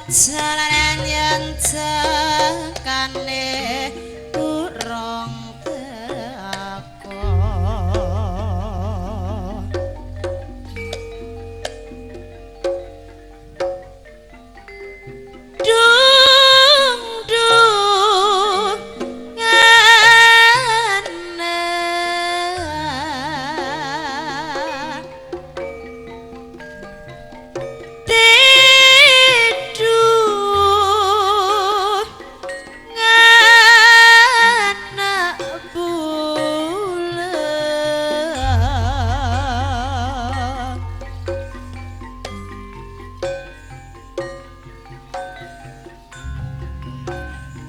Jalanan yen tekane urung teko dung dung ngene tidur ngene bulan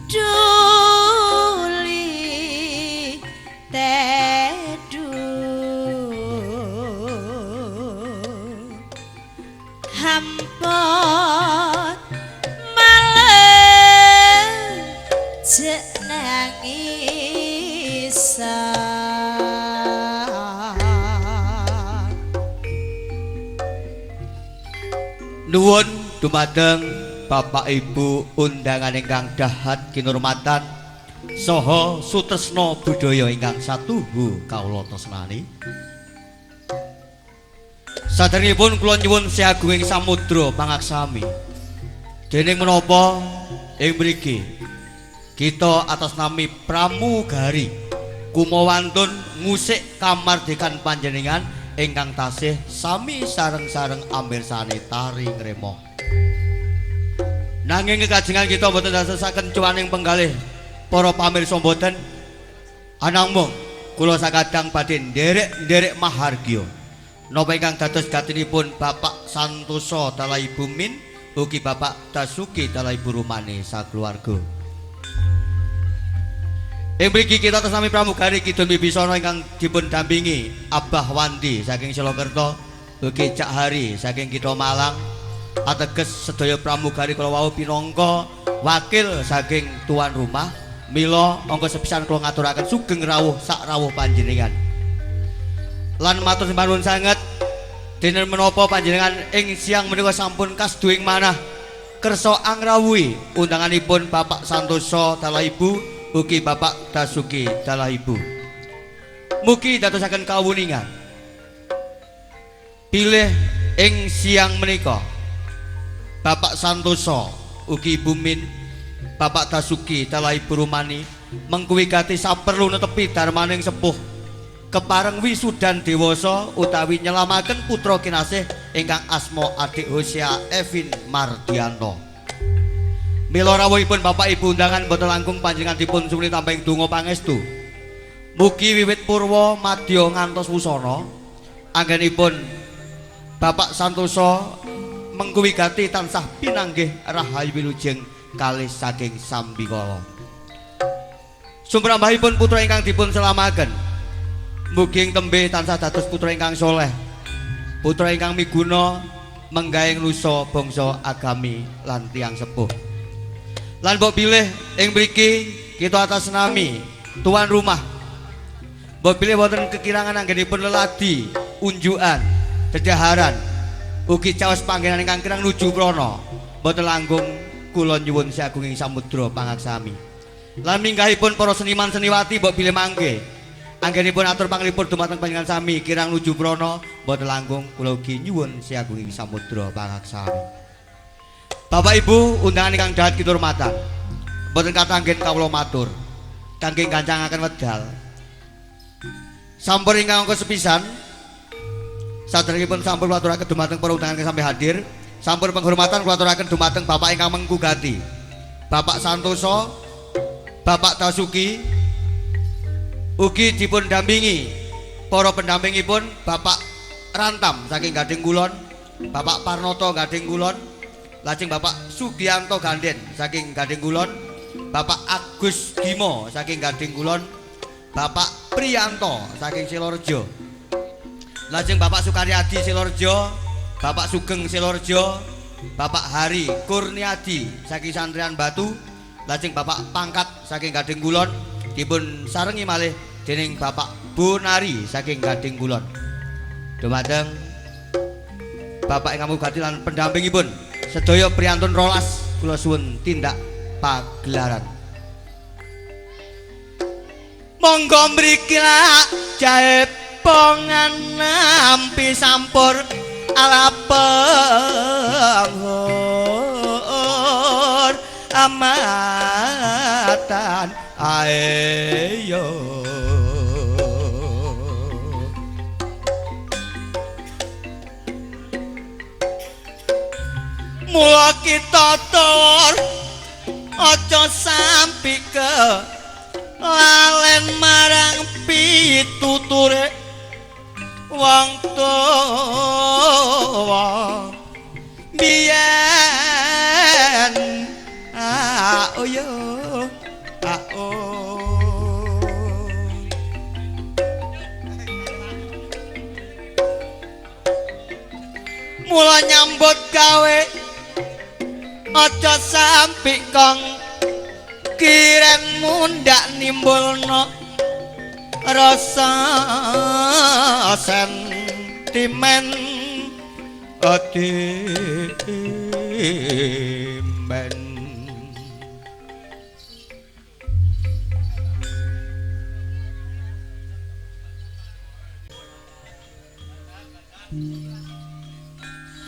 Juli teduh hampot malam jek nangisan Nuwun dumateng Bapak Ibu undangan ingkang dahat kinurmatan saha sutresna budaya ingkang satuhu kawula tresnani. Saderengipun kula nyuwun seagunging samudra pangaksami. Dening menapa ing mriki kita atas nami pramugari kumawantun ngusik kamardikan panjenengan ingkang tasih sami sareng-sareng amirsani tari ngrema. Nanging kekajengan kita mboten dadosaken cuwaning penggalih para pamirsa mboten anamung kula sakadang badhe nderek-nderek mahargya napa ingkang dados gatinipun Bapak Santosa Dalai Bumin ugi Bapak Dasuki Dalai Burumane sakeluarga. Ing mriki kita atas nami pramugari Kidul Wibisana ingkang dipun dampingi Abah Wandi saking Solokerto ugi Cak Hari saking Kitha Malang ateges sedaya pramugari kula wau pinangka wakil saking tuan rumah mila angka sepisan kula ngaturaken sugeng rawuh sak rawuh panjenengan lan matur sembah nuwun sanget dene menapa panjenengan ing siang menika sampun kasduing manah kersa angrawuhi undanganipun Bapak Santosa Dalaibu ugi Bapak Dasuki Dalaibu. Mugi dadosaken kawuningan pilih ing siang menika Bapak Santosa ugi Ibu Min Bapak Dasuki Dalaibu Rumani mengkuwigati saperlu netepi darmaning sepuh kepareng wisudan dewasa utawi nyelamaken putra kinasih ingkang asma Adik Hosea Evin Mardianto. Mila rawuhipun Bapak Ibu undangan boten langkung panjenengan dipun sumuni tamping donga pangestu. Mugi wiwit purwa madya ngantos wusana anggenipun Bapak Santosa mengkuwigati tansah pinanggih rahayu wilujeng kalih saking sambikala. Sumrambahipun putra ingkang dipun selamaken mugi tembe tansah dados putra ingkang soleh, putra ingkang miguna menggaing nusa bangsa agami lan tiyang sepuh. Lan mbok pilih ing mriki kita atas nami tuan rumah. Mbok pilih wonten kekirangan anggenipun leladi, unjukan, dedaharan ugi caos panggenan ingkang kirang nuju prana mboten langkung kula nyuwun seagunging samudra pangaksami. Lan minggahipun para seniman seniwati mbok bilih mangke anggenipun atur panglipur dumateng panjenengan sami kirang nuju prana mboten langkung kula ugi nyuwun seagunging samudra pangaksami. Bapak Ibu undangan ingkang dahat kinurmatan mboten katanggen kawula matur kangge gancangaken wedal sampun ingkang angka sepisan. Saderengipun sampun kula aturaken dumateng para undangan ingkang sampai hadir. Sampun penghormatan kula aturaken dumateng Bapak ingkang menggugati. Bapak Santosa, Bapak Dasuki ugi dipun dampingi para pendampingipun Bapak Rantam saking Gading Kulon, Bapak Parnoto Gading Kulon, lajeng Bapak Sugianto Ganden saking Gading Kulon, Bapak Agus Gimo saking Gading Kulon, Bapak Priyanto saking Silorejo. Lajeng Bapak Sukaryadi Silorejo, Bapak Sugeng Silorejo, Bapak Hari Kurniadi saking Santrian Batu, lajeng Bapak Pangkat saking Gading Kulon dipun sarengi malih dening Bapak Bonari saking Gading Kulon. Dumateng Bapak ingkang mugi lan pendampingipun sedaya priyantun rolas kula suwun tindak pagelaran. Monggo mriki jae pongan nampi sampur alapenghor amatan ayo mula kita tur aja sampi ke lalen marang pituture wong tuwa biyen oh yo mula nyambut gawe aja sampi kong kiren mundak nimbulno rasa sentimen atimen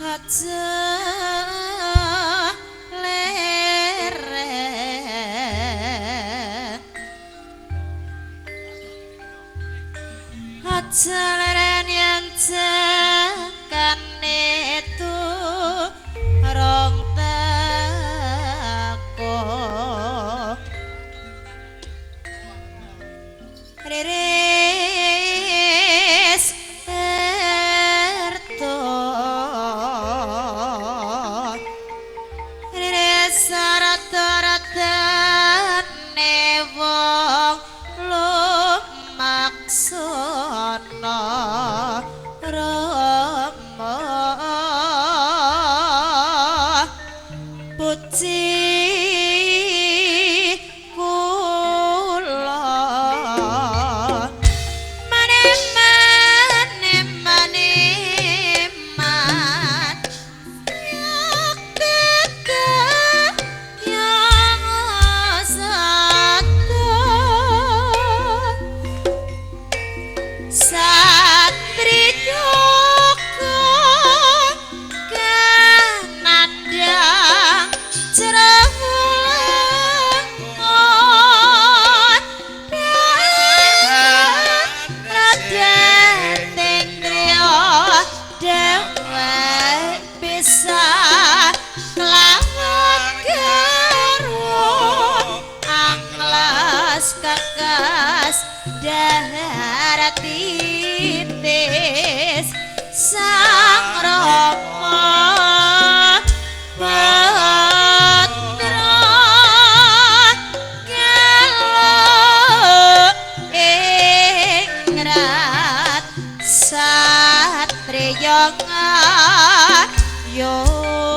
aja Jalaran yang tekan itu rong tako riris erto riris rata-rata wong lumaksana Rama puji kula maneman yang satu Satri Joko kanandang cerengon Raden Tengrio dewe bisa nglawan gerung anglas kakas darat titis sang Rama Patra gelo ingrat satriya Yogya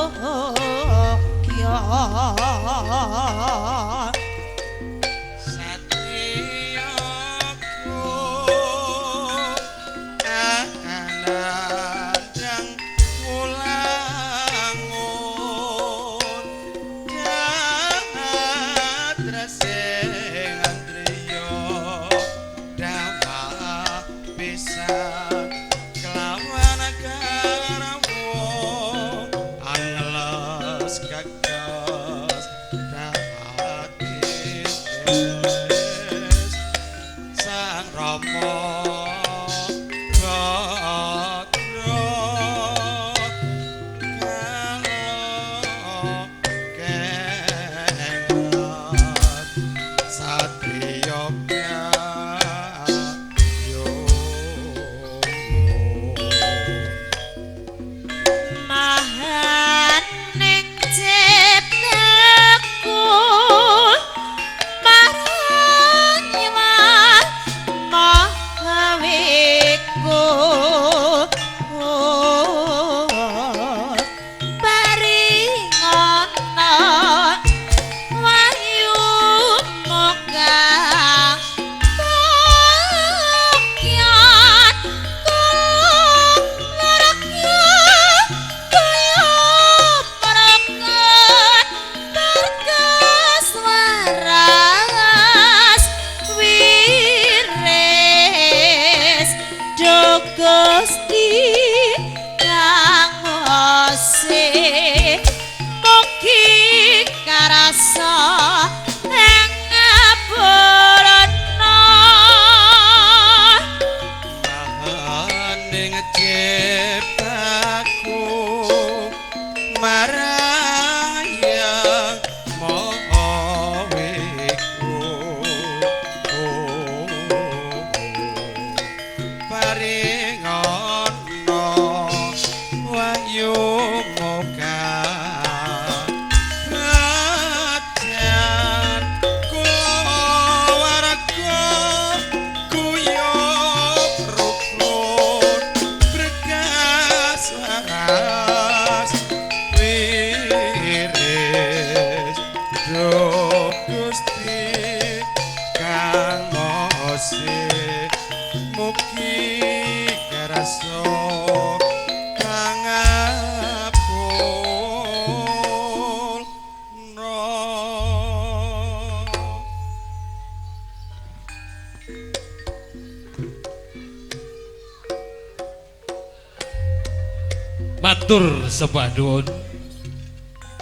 matur sembah nuwun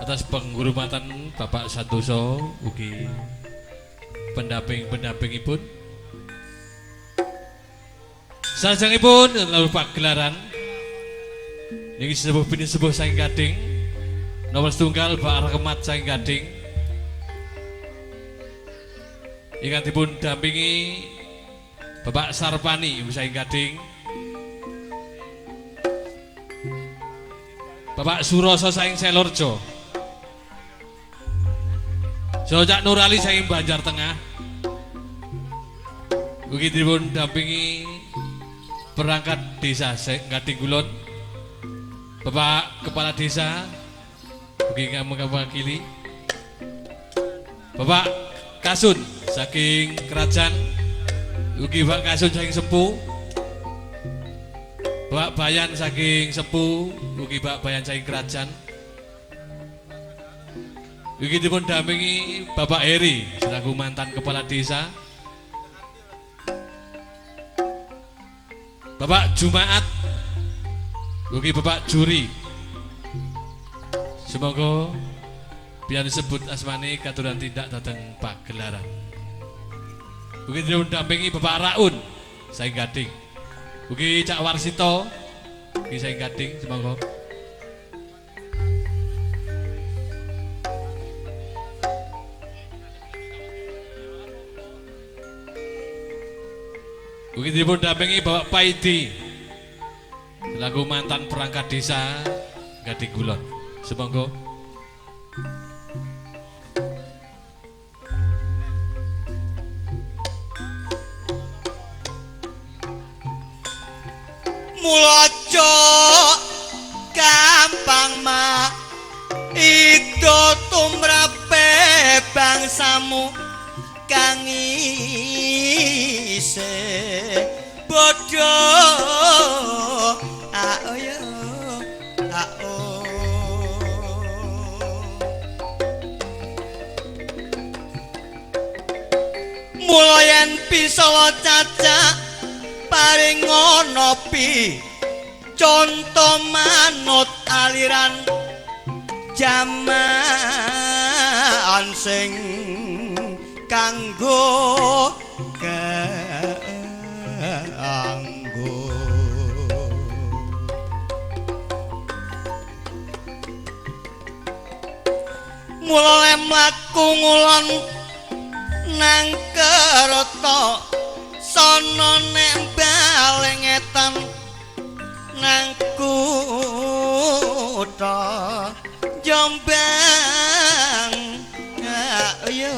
atas penghormatan Bapak Santoso ugi pendamping-pendampingipun. Salajengipun lalu pagelaran niki sebuah bini sebuah saking gading nomor setunggal Pak Rahmat saking gading ingkang dipun dampingi Bapak Sarpani saking gading, Bapak Suroso saking Selorjo, Sojak Nurali saking Banjar Tengah, ugi dipun dampingi perangkat desa Gading Kulon, Bapak Kepala Desa, ugi mewakili Bapak Kasun saking Kerajaan, ugi Bapak Kasun saking Sempu, Bapak Bayan saking Sempu, ugi Bapak Bayan saking Kerajaan, ugi dipun dampingi Bapak Heri selaku mantan Kepala Desa, Bapak Jumaat, ugi Bapak Juri. Semoga biar disebut asmani katuran tindak datang pagelaran. Ugi dipun dampingi Bapak Raun saking Gading, ugi Cak Warsito ugi saking Gading. Semoga ugi dipun dampingi Bapak Paidi selaku mantan perangkat desa Gading Kulon. Semoga mulaca gampang mak ido tumrape bangsamu kang isih bodho ayo mula yen bisa cacak paring ngono pi conto manut aliran jaman sing kanggo mula mlaku ngulon nang kerta sono nek balengetan nang kutha Jombang ayo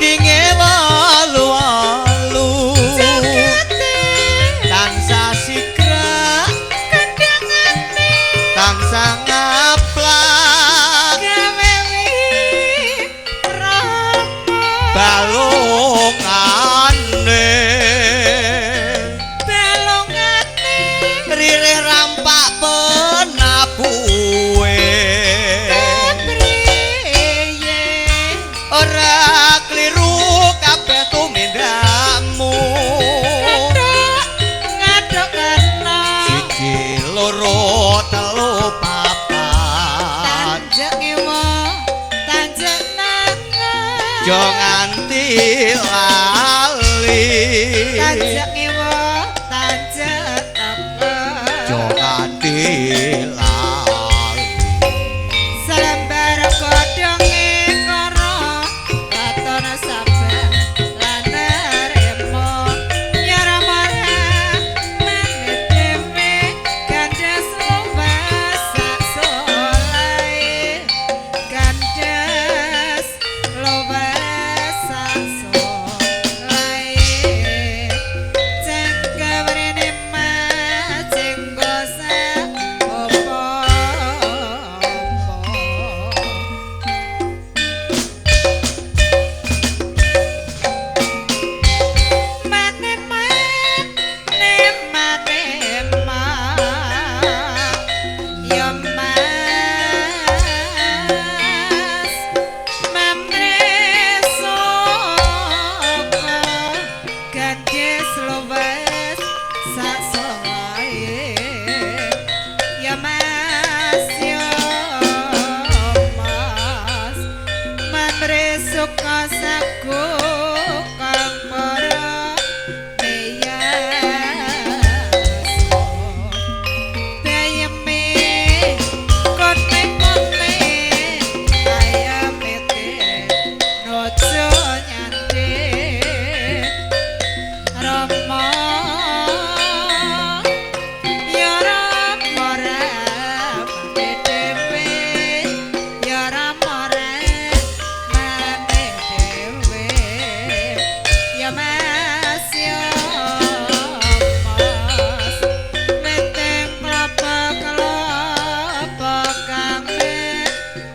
endinge walu-walu tansah sigra kandhangane tansah ngaplak balungane ririh rampak penabuhe ora kliru kabeh tumindakmu siji loro telu papat jo nganti lali jo nganti lali Salambar godhonge karo katon sabar lan remo nyaramara manit dhewe gandes luwes sak solai gandes luwes sak solai cengkabrene maceng gosa opo mane mane mane ma yo mas mamreso gandes luwes sak solae ya mas mamreso kasaku kang para Bayame kote-kote ayame te nojo nyande Rama ya Rama mane dewe ya Rama mane dewe ya mas meteng kelapa kang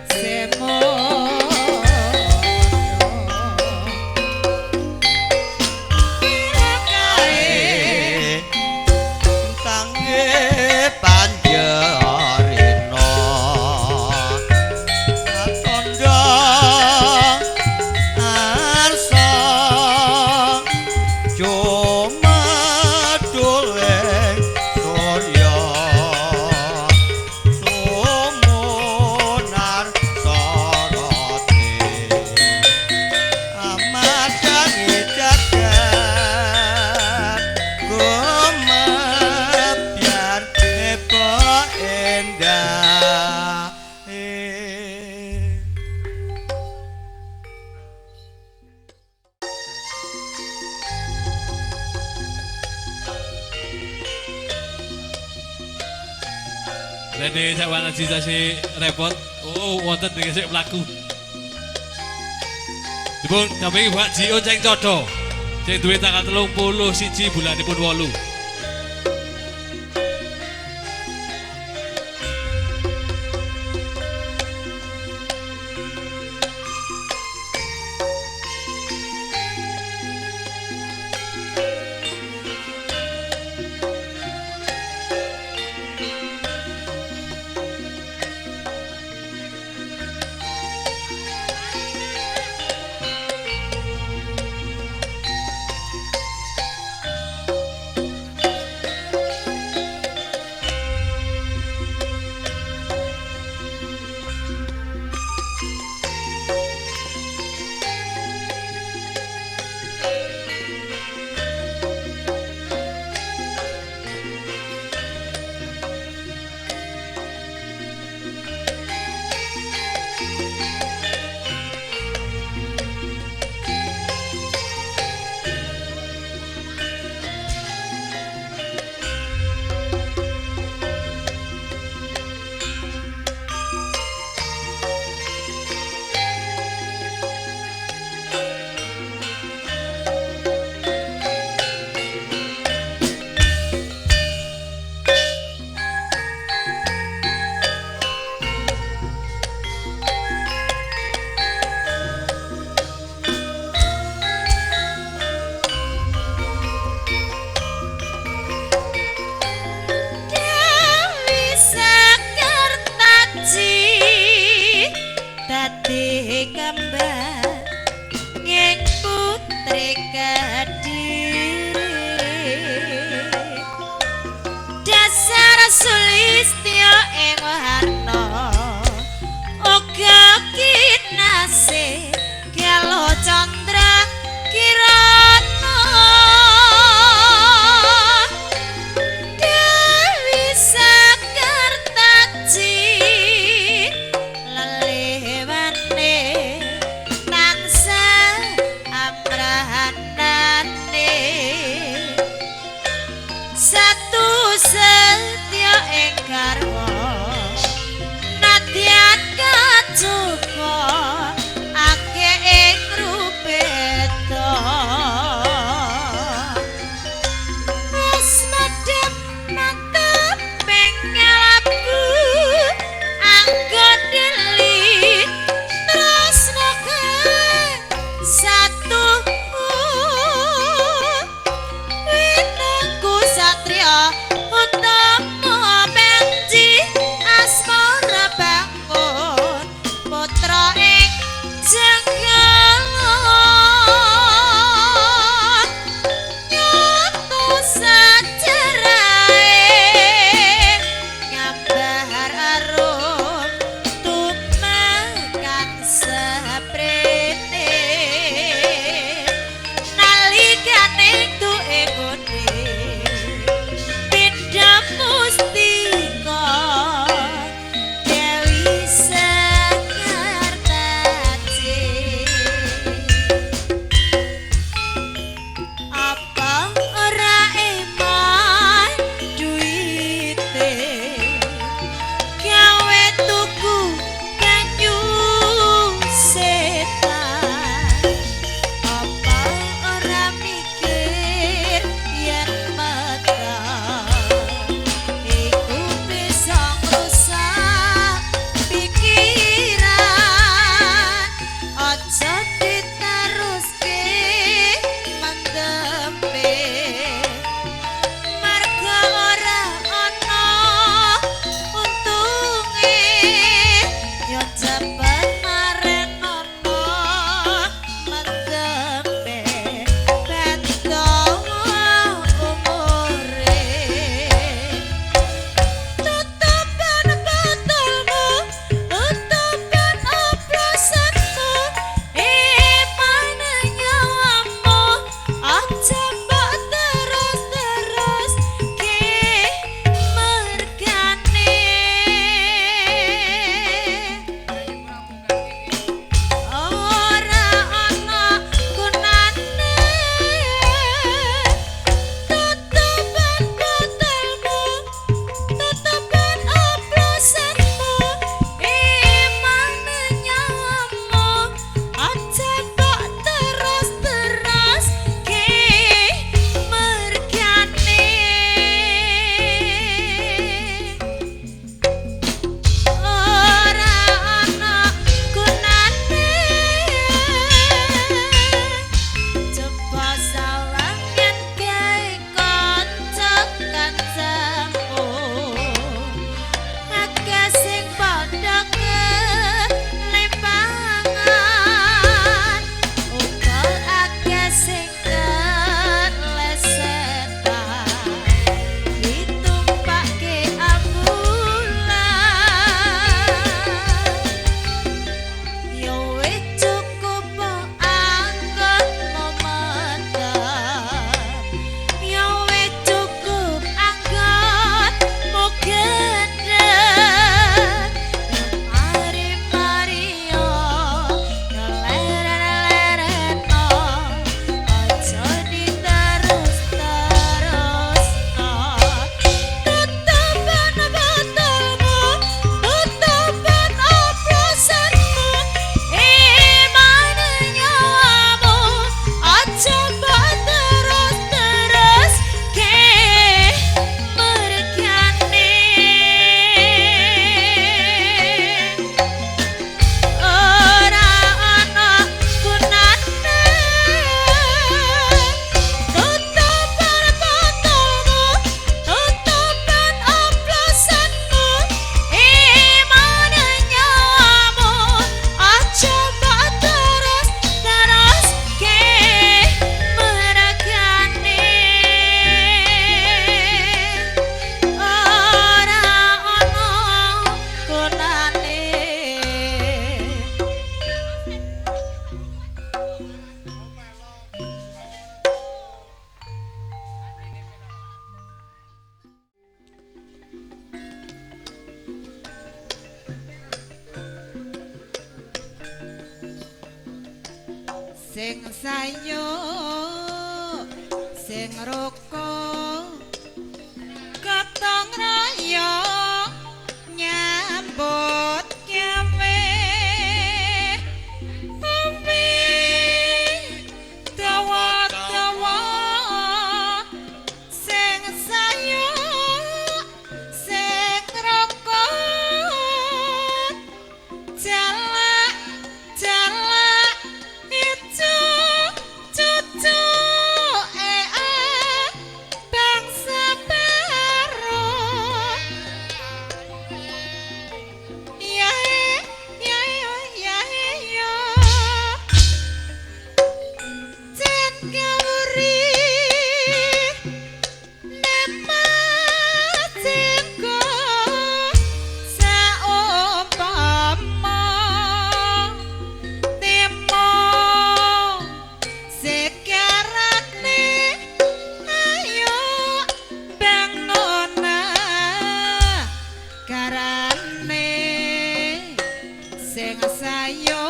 semono kira kae tange panjarina tondo arsa cuma doleng surya sumunar soroti amadani jagat gumebyar hebo endah Rene Jawana sisasi repot. Oh, wonten dikasih pelaku. Dipun dampingi Pak Ji Onceng Codo. Sing duwe tanggal 31 bulanipun 8. dasar sulistya ing warna uga kinasih kelo candra kirana Dewi Sakartaji lelewane tansah amrahanane satu setya ing garwa sayo sing roko katong raya nyambut gawe umbi dawa-dawa sing sayo sing roko jalak itu cucu bangsa baru ya ya ya ya jan gawuri nemacengko saumpama temo sekarane ayo bangona karane sing sayo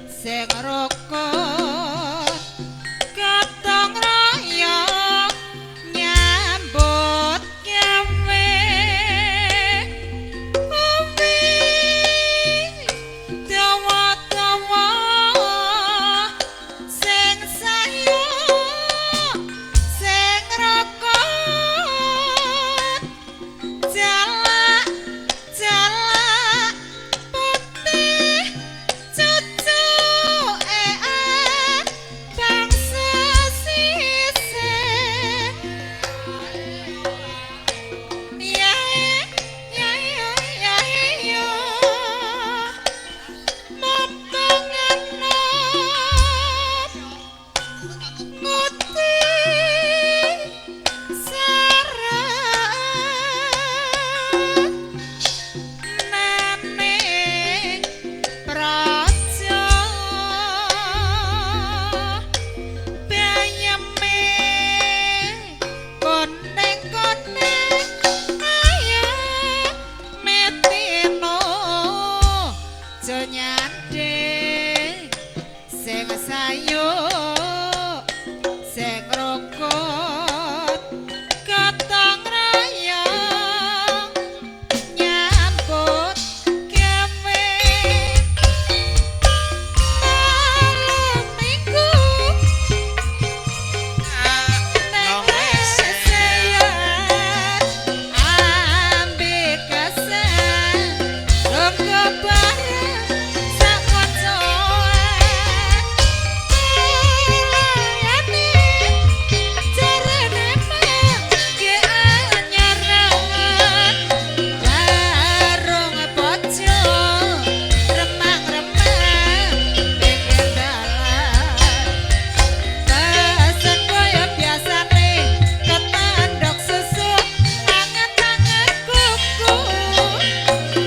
sing rokok katong raya nyambut gawe umbi dawa-dawa sing sayo sing rokok jalak putih cucu bangsa sisih ya ya ya ya ya mumpung enom nguti sarang nane praja bayame koneng-koneng ayo metino jonyande sing sayo sing rokot katong raya nyambut gawe malam minggu neng leseyan ambil kesan ronggo bareng sak koncoan layani jarene mangke anyaran warung bojo remang-remang pinggir dalan pesen koyo biasane ketandok susu anget-anget kuku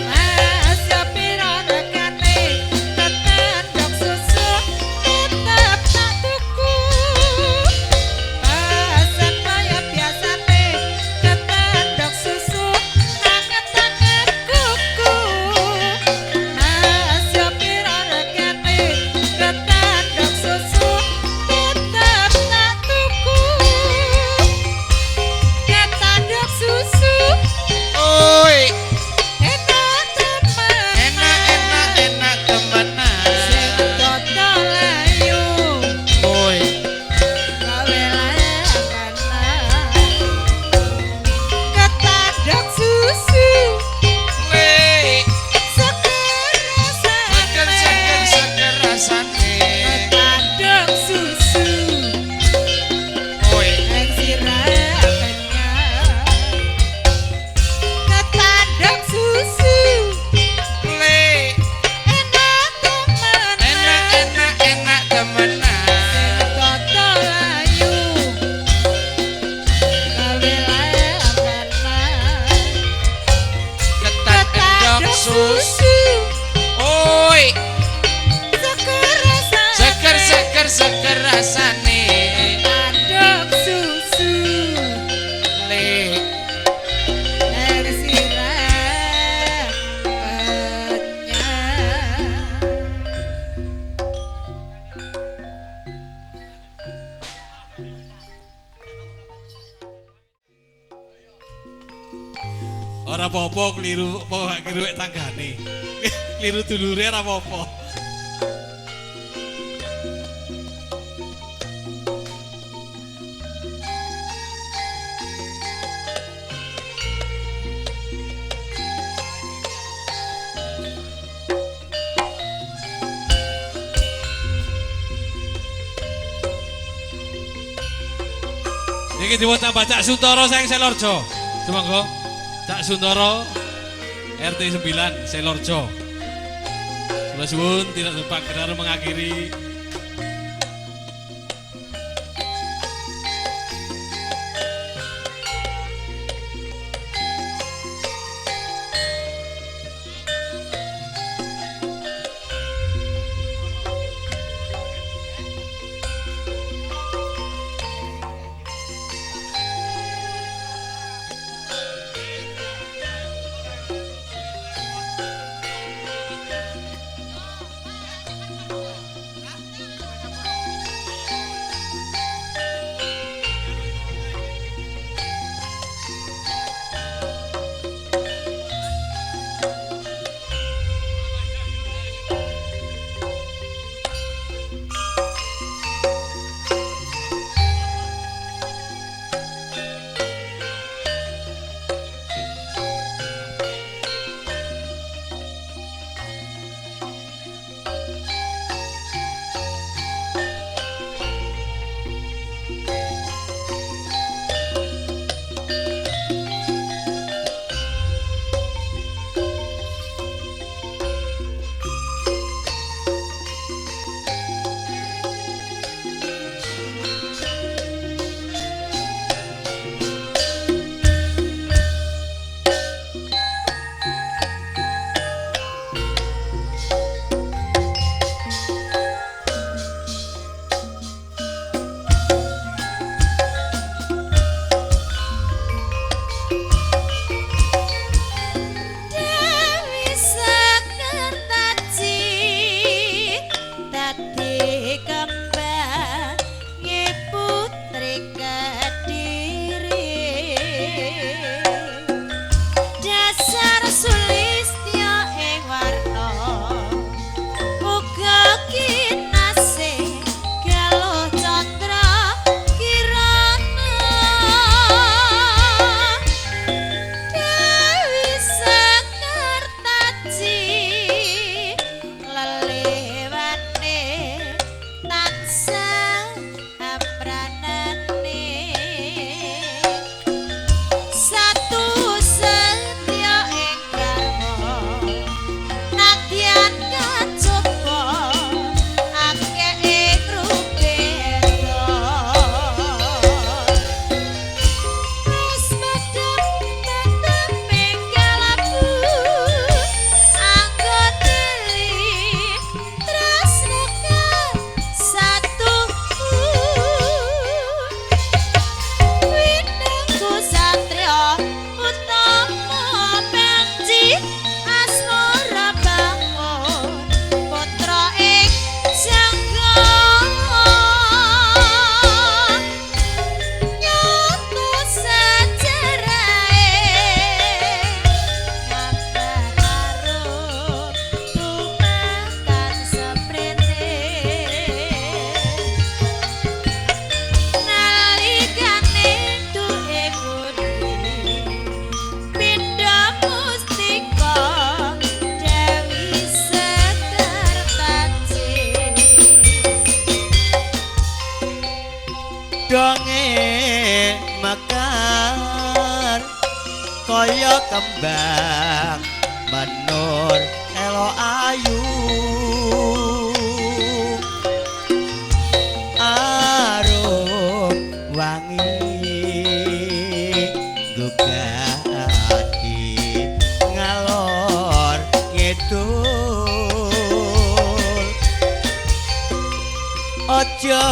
masya pira rekane ketandok susu tetep tak tuku pesen koyo biasane ketandok susu anget-anget kuku masya pira rekane ketandok susu tetep tak tuku ketandok susu Oi, enak temen enak temenan. sing dodol ayu Oi, gawe layangan ketandok susu weh, seger seger rasane. ketandok susu Oi, neng sirahannya ketandok susu weh, enak temen enak temenan. dodol ayu gawe layangan Ketandok susu. Oi, seger rasane. ketandok susu Le, neng sirahannya Ora apa-apa kliru apa gak kliru tanggane. Kliru dulure ora apa-apa. Iki diwonten Cak Suntoro saking Selorjo. Sumangga Cak Suntoro RT 9 Selorjo. Kula suwun tidak lupa kenar mengakhiri donge mekar kaya kembang menur elo ayu arum wangi gugati ngalor ngidul aja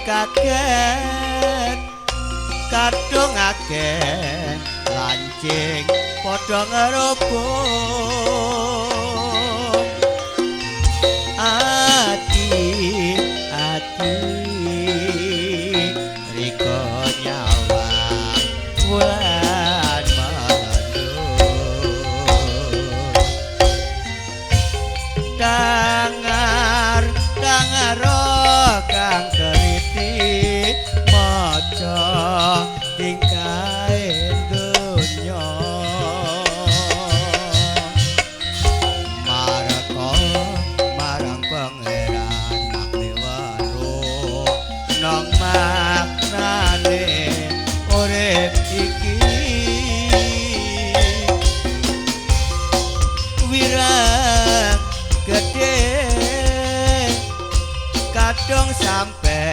kaget kadung akeh lancing padha ngerubung ati riko nyawa bulan kadung sampe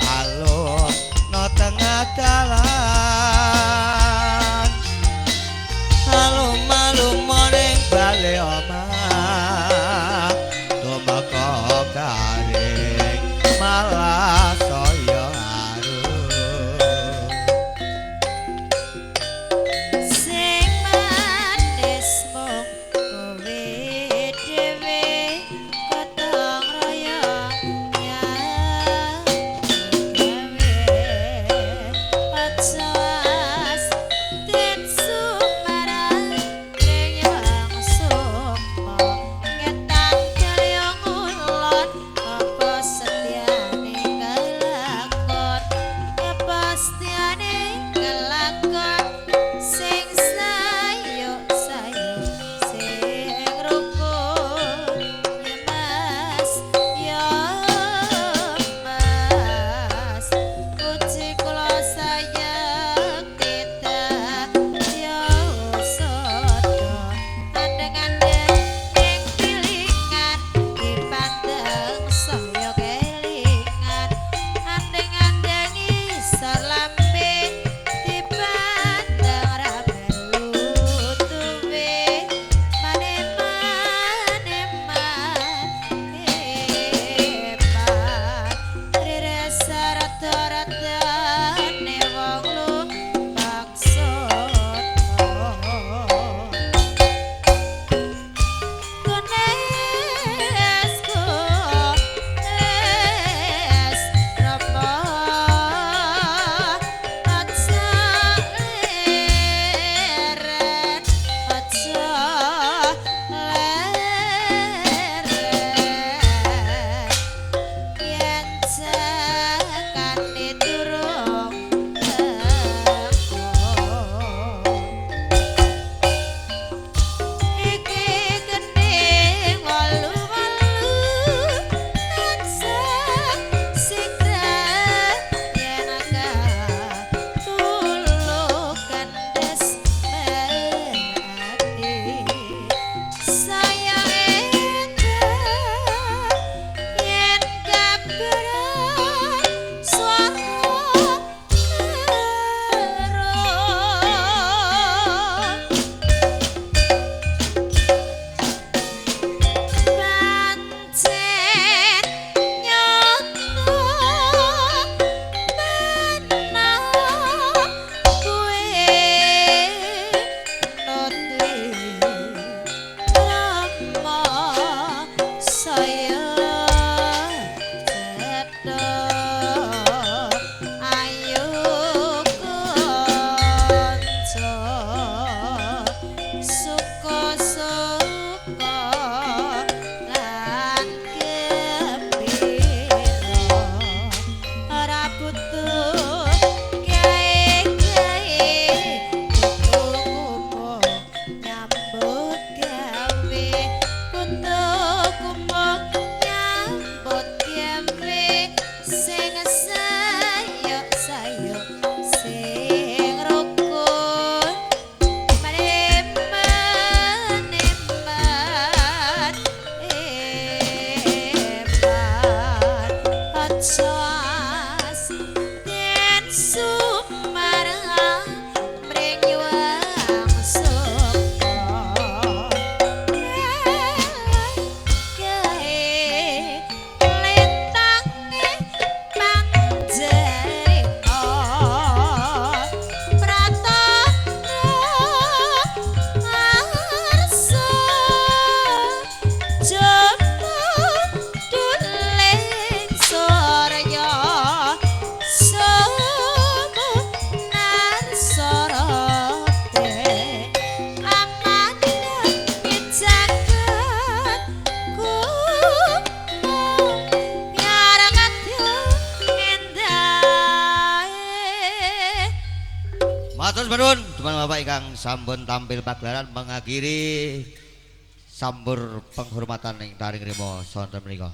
alun no tengah dalan alum-alum morning bale omah tumeka garing malah saya aruh Sing manis mung kowe dhewe gotong royong Matur nuwun Duman Bapak ingkang sampun tampil pagelaran mengakhiri sambur penghormatan ing taring rimo sonten menika.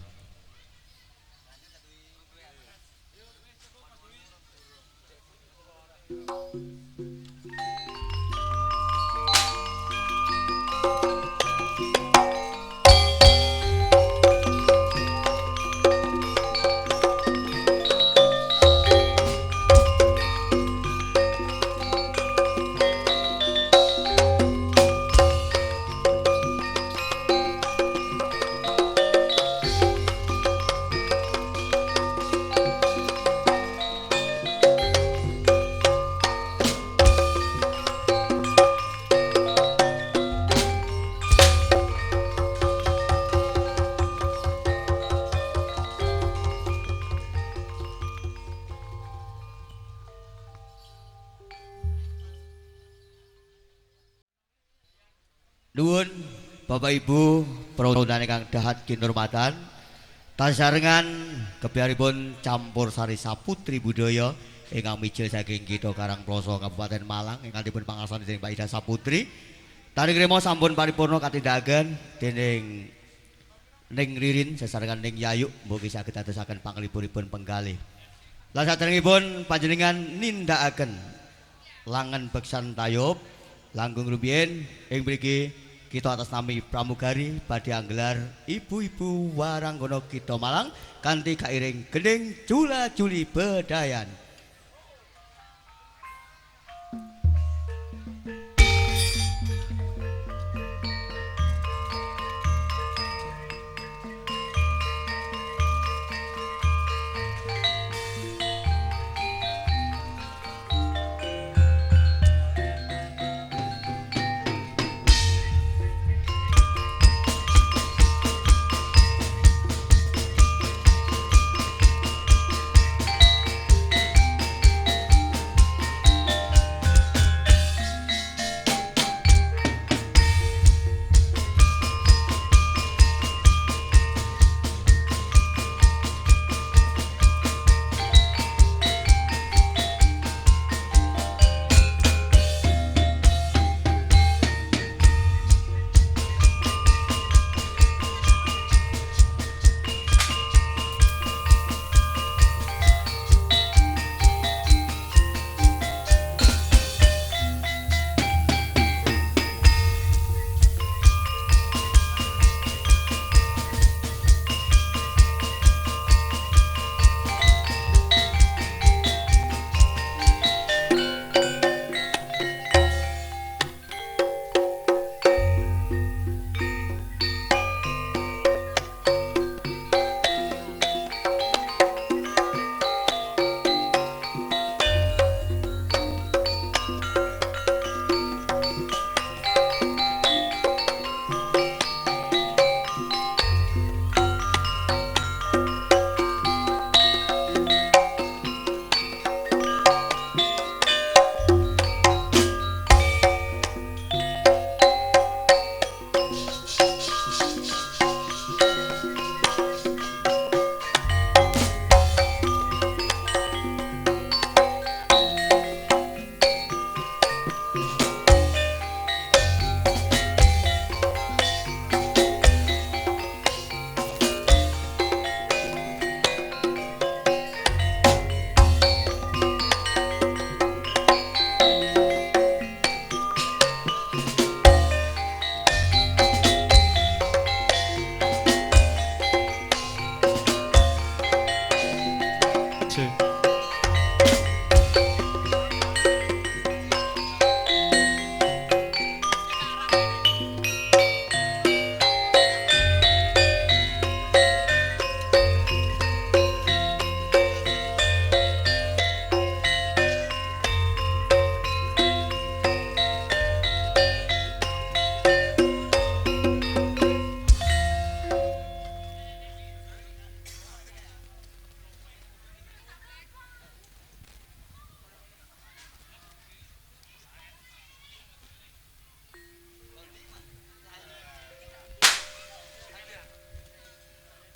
Nuwun Bapak Ibu peruntukan ingkang dahat kinurmatan. Tasarengan kebiaripun campur sari Saputri Budaya ingkang mijil saking Kitha Karangploso Kabupaten Malang ingkang dipun pangarsani dening Pak Ida Saputri. Tarik remo sampun paripurna katindakaken dening Ning Ririn sesarengan Ning Yayu mugi saged dadosaken panglipuripun penggalih. Lan saderengipun panjenengan nindakaken langen beksan tayub langkung rumiyin ing mriki kita atas nami pramugari badhe anggelar ibu-ibu waranggana Kitha Malang kanthi kairing gending jula-juli bedayan.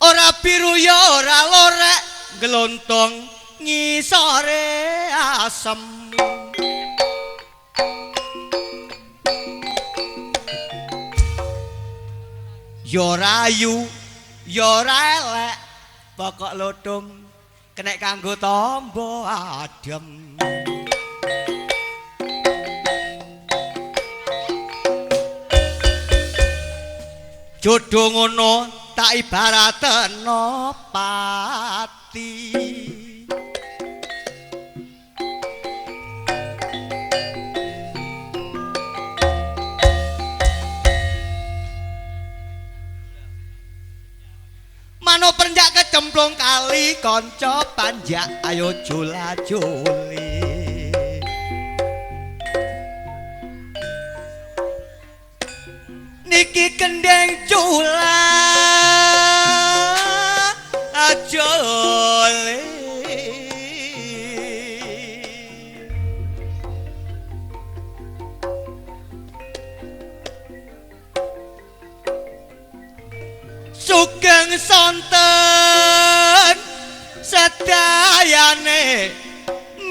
Ora biru ya ora lorek gelontong ngisore asem. Ya ora ayu ya ora elek pokok lodong kenek kanggo tombo adem. Jodoh ngono tak ibarateno pati. Mano perenjak kecemplung kali kanca panjak ayo jula-juli. Niki kendeng jula ajole. sedayane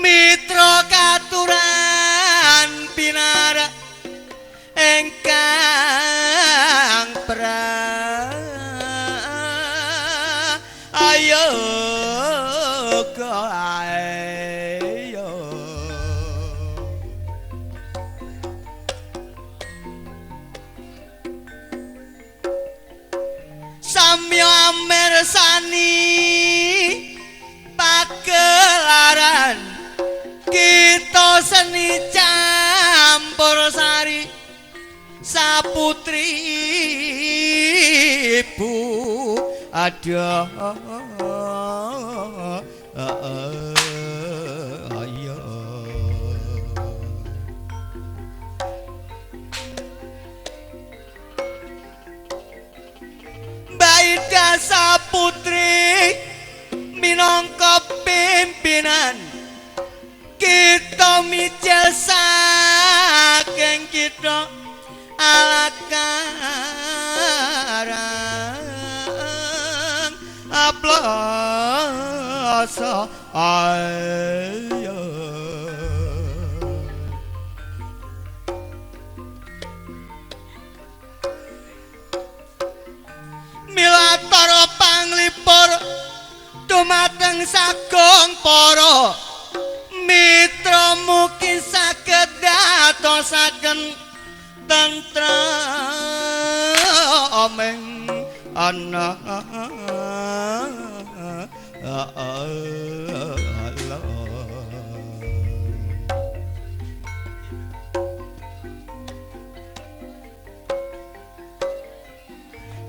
mitra katuran pinara engkang ayo ayo samya mirsani pagelaran kita seni campur sari saputri ibu ada ayo Baida saputri minangka pimpinan kita micil saking kita alakarang aplasa ayo milatara panglipur dumateng sagung para mitra mugi saged dadosaken tentreming ana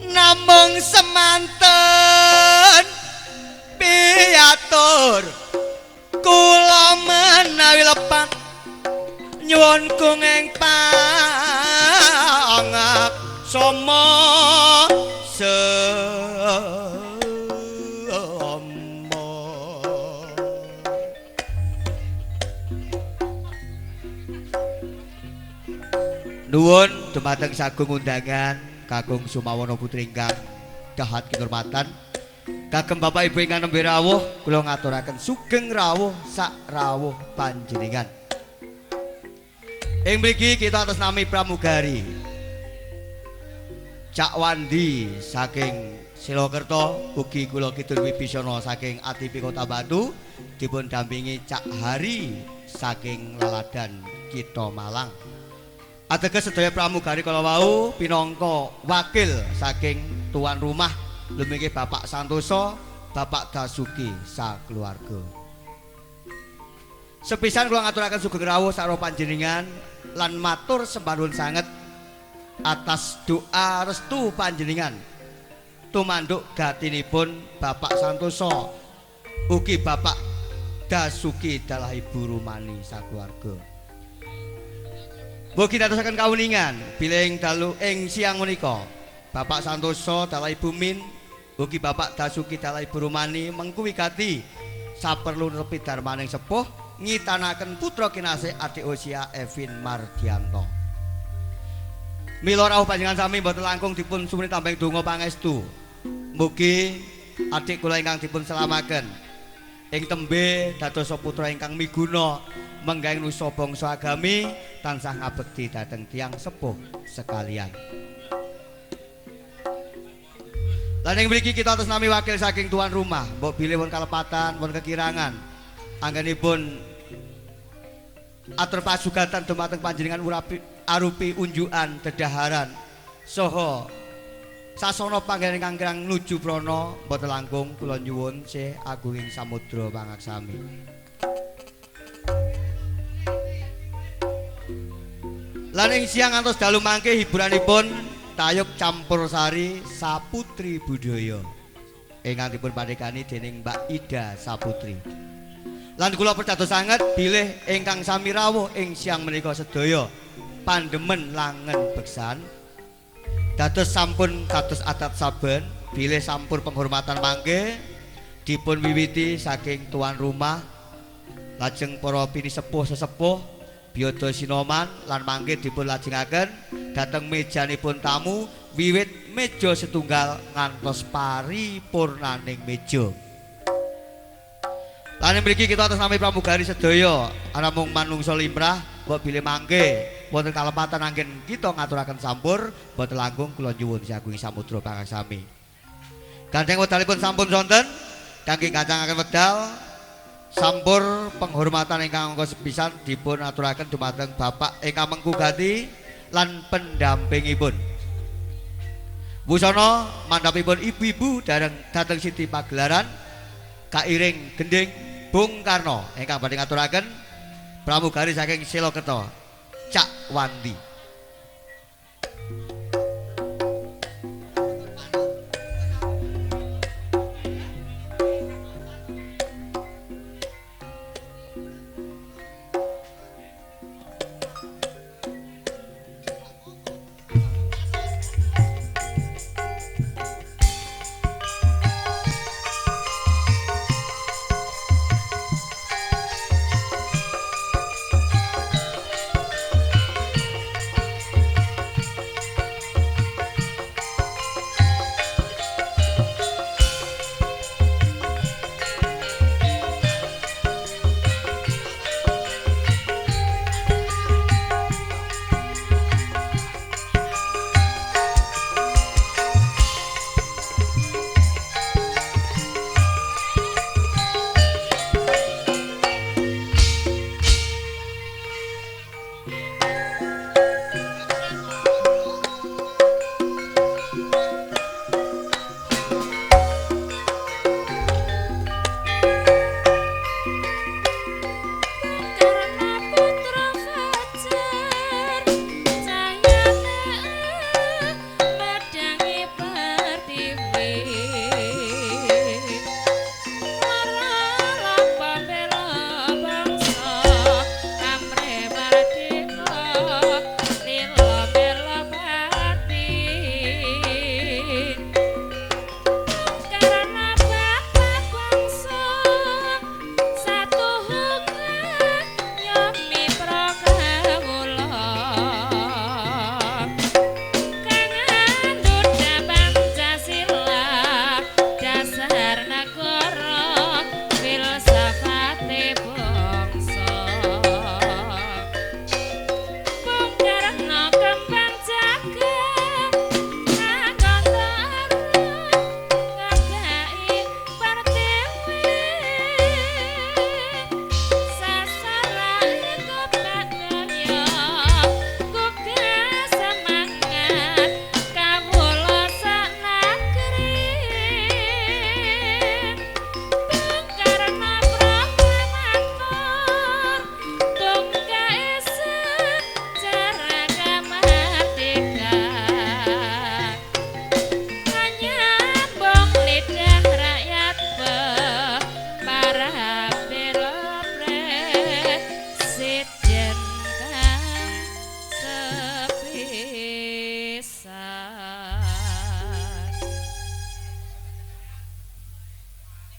namung semanten piatur kula menawi lepat nyuwun kenging pangak sama nuwun dumateng sagung undangan kakung Sumawana putri ingkang dahat kinurmatan kagem bapak ibu ingkang nembe rawuh kula ngaturaken sugeng rawuh sak rawuh panjenengan. Ing mriki kita atas nami pramugari Cak Wandi saking Silokerto ugi kula Kidul Wibisana saking ATP Kota Batu dipun dampingi Cak Hari saking Laladan Kita Malang. Ateges sedaya pramugari kala wau pinangka wakil saking tuan rumah lumingkih Bapak Santoso, Bapak Dasuki sakeluarga. Sepisan kula ngaturaken sugeng rawuh sareng panjenengan lan matur sembahun sanget atas doa restu panjenengan tumanduk gatinipun Bapak Santoso ugi Bapak Dasuki dalah Ibu Rumani sakeluarga. Mugi dadosaken kawuningan bilih dalu ing siang menika Bapak Santoso dalah Ibu Min ugi Bapak Dasuki dalah Ibu Rumani mengku wigati saperlu nepi darmaning sepuh ngitanaken putra kinasih adik usia Evin Mardianto. Mila rawuh panjenengan sami boten langkung dipun sumuni tambeng donga pangestu. Mugi adik kula ingkang dipun selamaken ing tembe dadosa putra ingkang miguna menggaing nusa bangsa agami tansah ngabekti dhateng tiyang sepuh sekalian. Lan ing mriki kita atas nami wakil saking tuan rumah, mbok bilih won kalepatan, won kekirangan. Anggenipun atur pasugatan dumateng panjenengan arupi unjukan dedaharan saha sasana panggen ingkang kirang nuju prana boten langkung kula nyuwun sih agunging samudra pangaksami. Lan ing siang ngantos dalu mangke hiburanipun tayub campur sari Saputri Budaya ingkang dipun padhekani dening Mbak Ida Saputri. Lan kula percados sanget bilih ingkang sami rawuh ing siang menika sedaya pandemen langen beksan dados sampun kados adat saben bilih sampur penghormatan mangke dipun wiwiti saking tuan rumah lajeng para pinisepuh sesepuh Biyada Sinoman lan mangke dipun lajengaken dhateng mejanipun tamu wiwit meja setunggal ngantos paripurnaning meja. Lan mriki kita atas nami pramugari sedaya ana mung manungsa limrah mbok bilih mangke wonten kalepatan anggen kita ngaturaken sampur boten langkung kula nyuwun sagung samudra pangasami. Gandeng wedalipun sampun sonten kangge kancangaken wedal sampur penghormatan ingkang angka sepisan dipun aturaken dumateng Bapak ingkang mengkugati lan pendampingipun. Busana mandhapipun ibu-ibu dhateng Siti Pagelaran kairing gending Bung Karno ingkang badhe ngaturaken pramugari saking Silokerto Cak Wandi.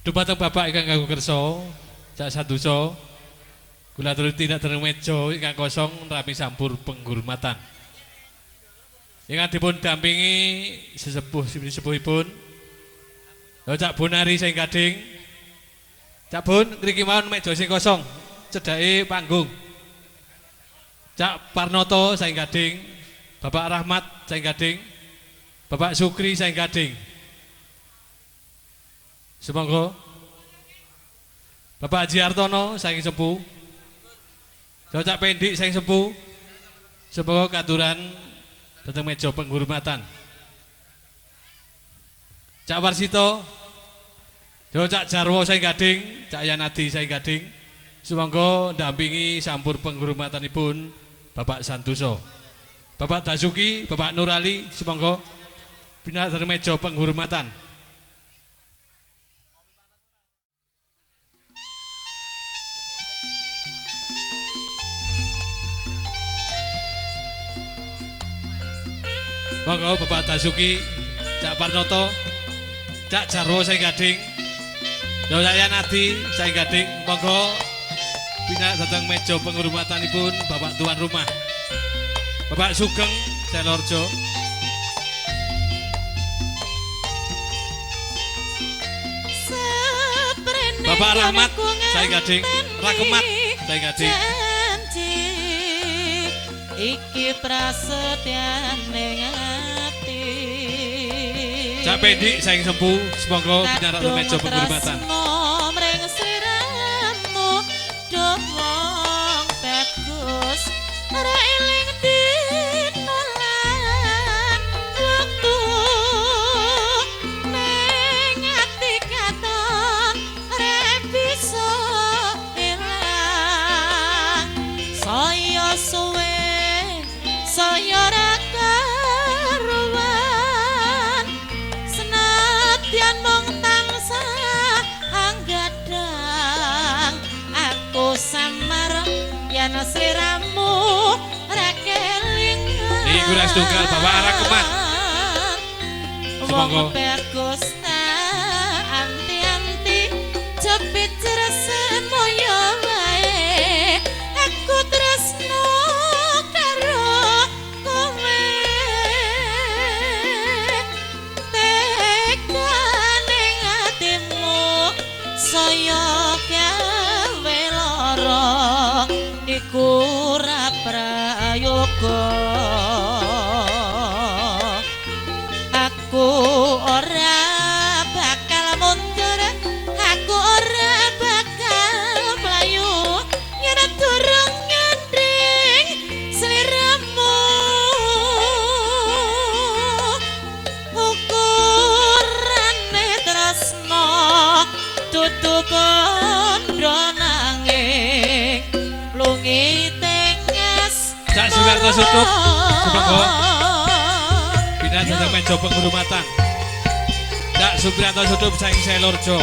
Dumateng Bapak ingkang kanggo kersa, Cak Santosa, kula aturi tindak dereng meja ingkang kosong rami sampur penghormatan. Ingkang dipun dampingi sesepuhipun. Cak Bonari sing gading. Cak Bon ngriki mawon meja sing kosong, cedhake panggung. Cak Parnoto sing gading, Bapak Rahmat sing gading, Bapak Sukri sing gading. Semonggo Bapak Haji Hartono saking sepuh, Cak Pendik saking sepuh, semonggo katuran dhateng meja penghormatan. Cak Warsito, Cak Jarwo saking gading, Cak Yanadi saking gading, semonggo ndampingi sampur penghormatanipun Bapak Santosa. Bapak Dasuki, Bapak Nurali, semonggo pindah dhateng meja penghormatan. Monggo Bapak Dasuki, Cak Parnoto, Cak Jarwo sing gading, Cak Yanadi sing gading, monggo pindah dhateng meja penghormatanipun Bapak tuan rumah, Bapak Sugeng Selorjo. Seprene Bapak Rahmat saya gading, Rakemat saya gading. janji iki prasetyan ning ati Cak Pedik saing sempu semonggo pindarat meja penghormatan. mring sliramu do wong bagus ora eling dina lan wektu ning ati katon ora bisa ilang saya suwe saya ora karuan senadyan mung tansah anggadang aku samar yen sliramu ora kelingan Iku ras tunggal Bapak Rakemat. Semonggo. wong bagus tak anti-anti cepet ceresen moyo wae aku tresno karo kowe tekaning atimu saya gawe lara iku ora prayoga aku ora bakal mundur aku ora bakal mlayu yen durung nyanding sliramu ukurane tresno dudu kandha nanging lungite ngas Cak Suwarto Sutup semonggo pindah dhateng meja penghormatan. Cak Supriyanto Sutup saing Selorjo.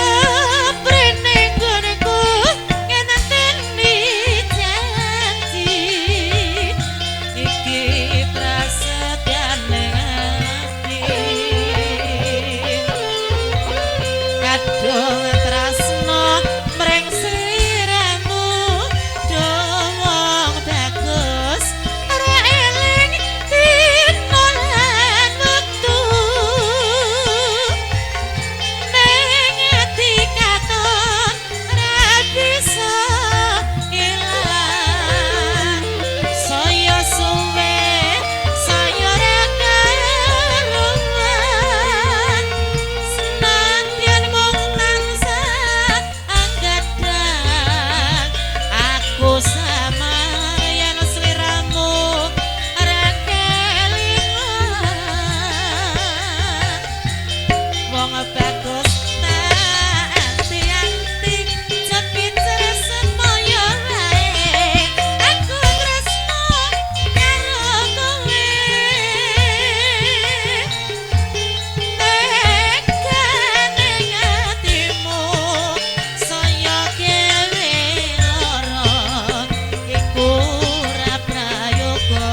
Saprene nggonku ngenanteni janji iki prasetyan ning ati kadung tresno mring sliramu do wong bagus ora eling dina lan wektu ning ati katon ora bisa ilang saya suwe saya ora karuan senadyan mung tansah anggadang aku sama yen sliramu ora kelingan wong bagus tak anti-anti cepet ceresen moyo wae aku tresno karo kowe tekaning atimu saya gawe lara iku ora prayoga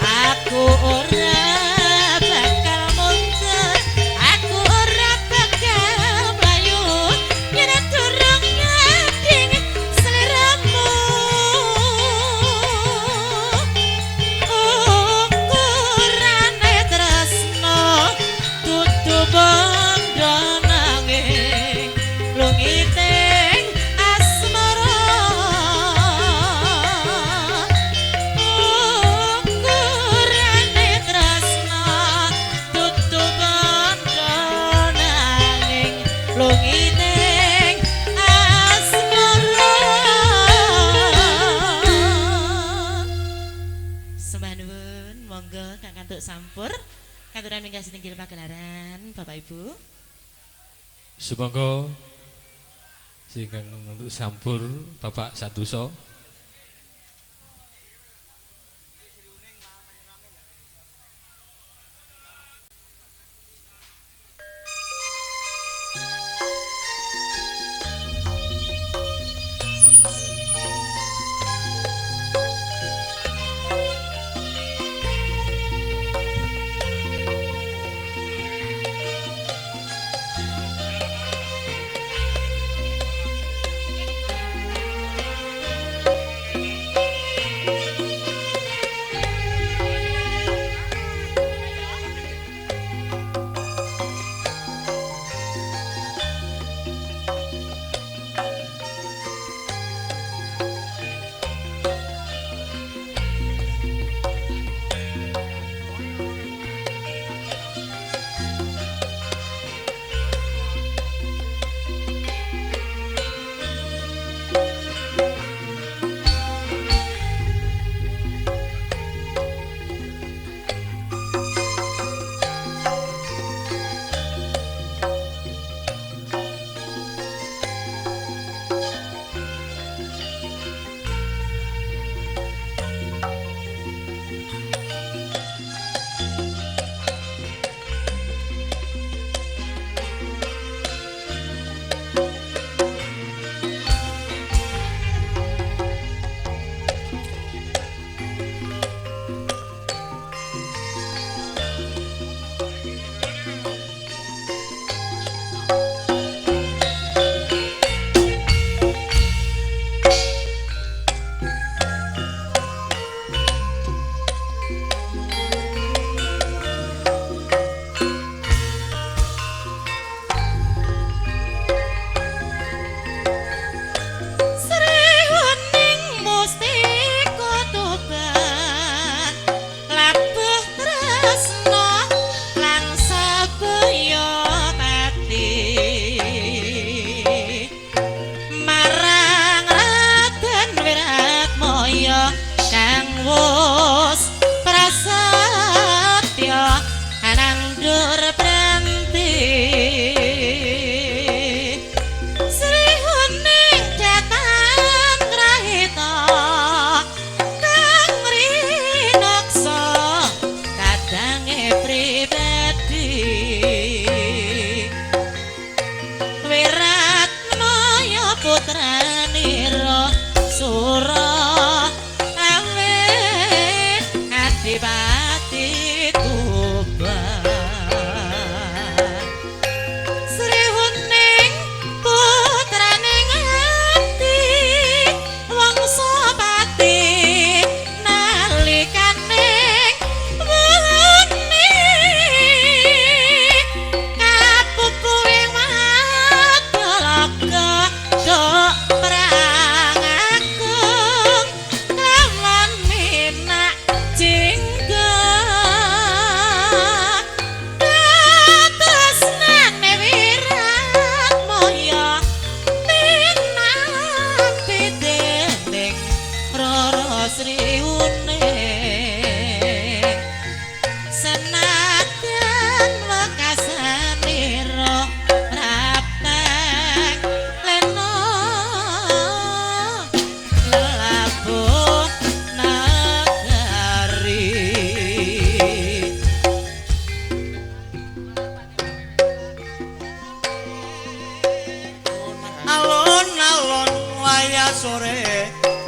aku ora bakal mundur aku ora bakal mlayu yen durung nyanding sliramu ukurane tresno dudu bandha nanging lungiting asmara ukurane tresno dudu bandha nanging lungiting asmara sembah nuwun monggo Kang Kantuk sampur katuran minggas tinggil pagelaran Bapak Ibu Semonggo sing untuk sampur Bapak Saduso.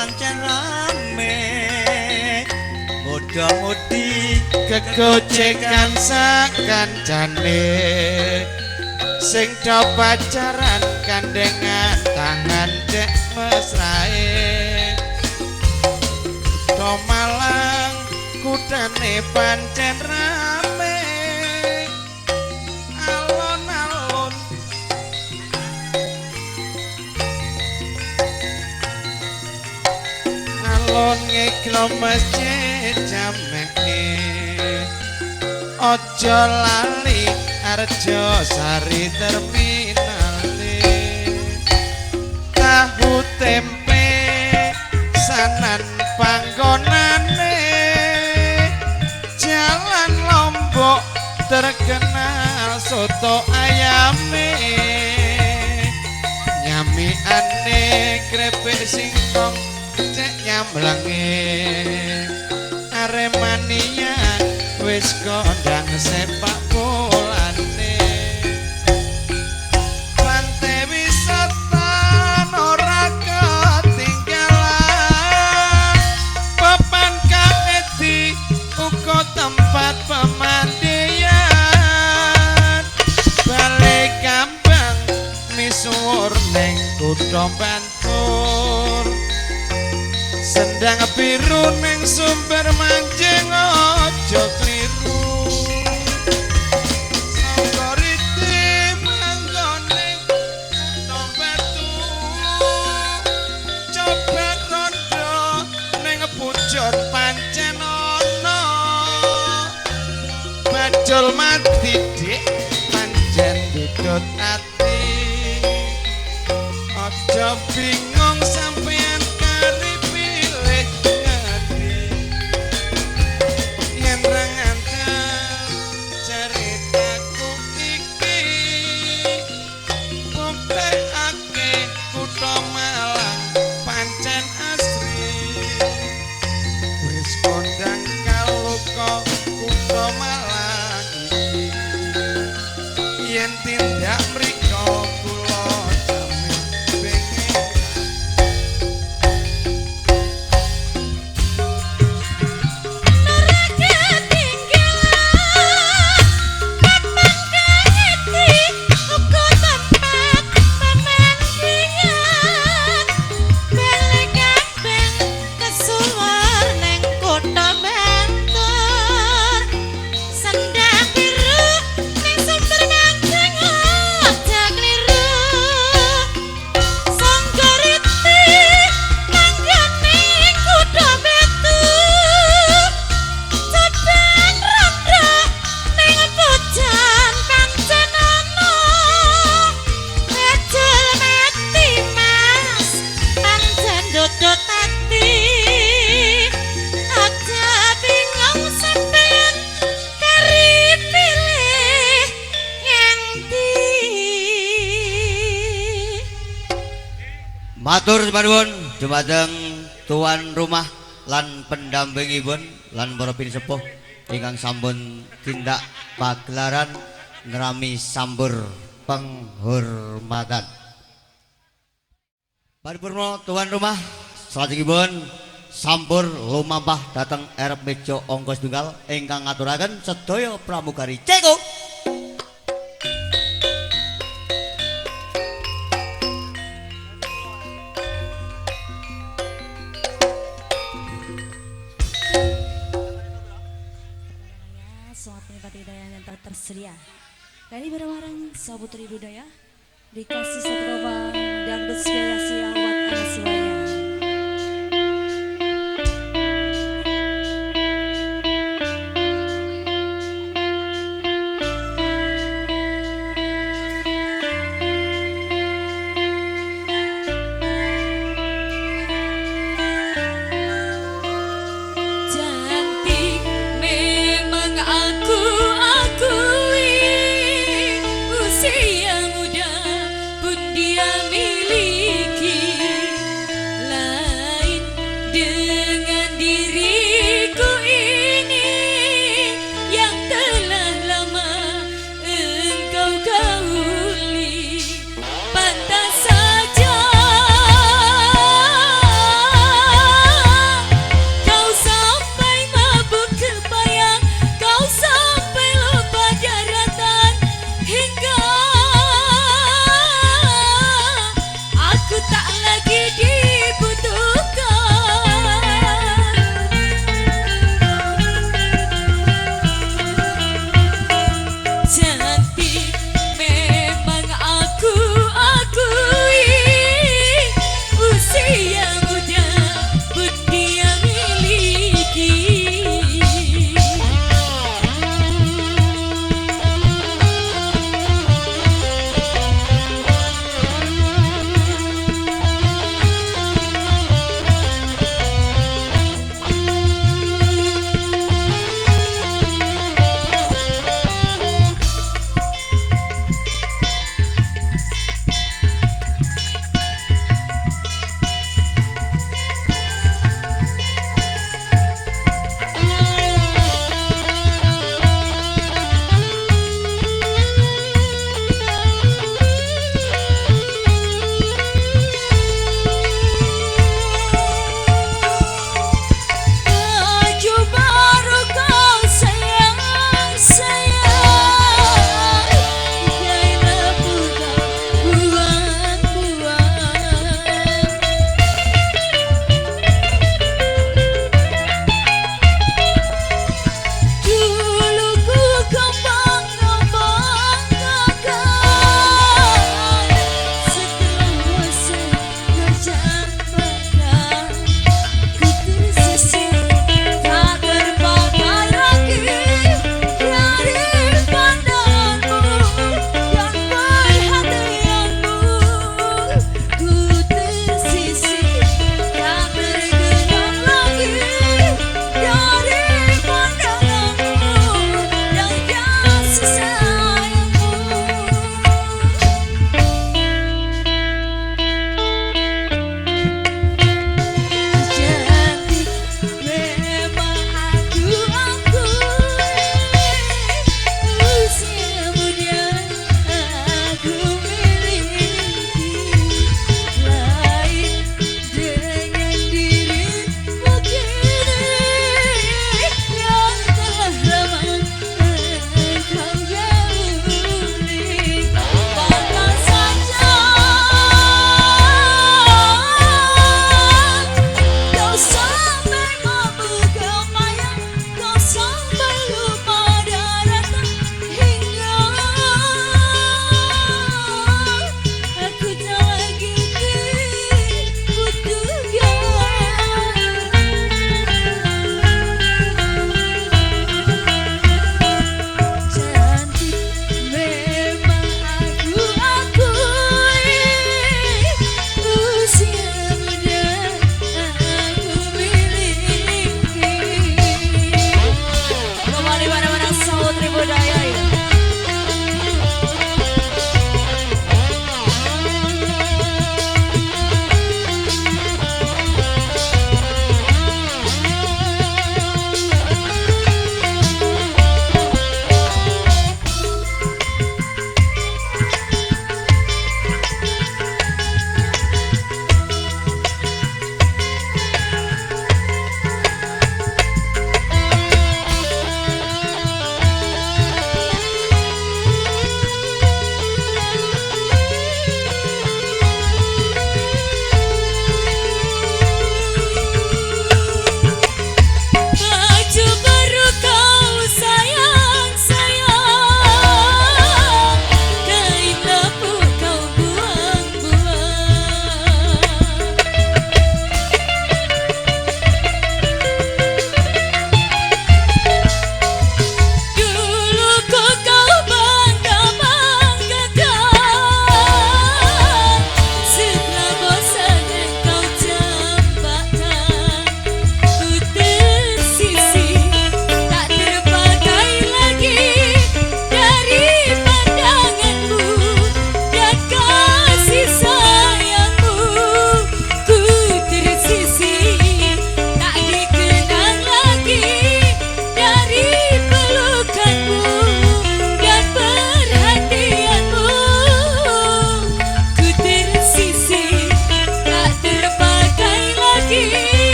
pancen rame muda-mudi kegocekan sakancane sing do pacaran kandengan tangan dek mesrae do malang kudane pancen rame alon-alon alon ngekno masjid jameke ojo lali Arjo Sari terminale tahu tempe sanan panggonane jalan Lombok terkenal soto ayame nyamiane krepek singkong cek nyamblange Aremania wis kondang sepak bolane pantai wisata ora ketinggalan papan kaedi uga tempat pemandian balik Kambang misuwur ning kutha Bantul sendang biru ning sumber mancing ojo kliru sangkoriti manggone Batu coba rondo ning pujon pancen ana bajul mati dik pancen dudut ati ojo bingung sampean kari pilih ngadi yen ra ngandel ceritaku iki buktekake kutha Malang pancen asri wis kondang kaluka kutha Malang iki yen tindak mriko kula jamin pengen matur supanuwun dumateng tuan rumah lan pendampingipun lan para pinsepuh ingkang sampun tindak pagelaran ngerami sambur penghormatan. Paripurna tuan rumah salajengipun sampur lumampah dhateng erep meja angka setunggal ingkang ngaturaken sedaya pramugari ceko. Selamat menikmati hidangan yang telah tersedia. Kali bareng-bareng Sabutri Budaya dikasih satu lubang dangdut sia-sia buat anak semuanya. Cantik memang aku akui, usia muda pun dia miliki.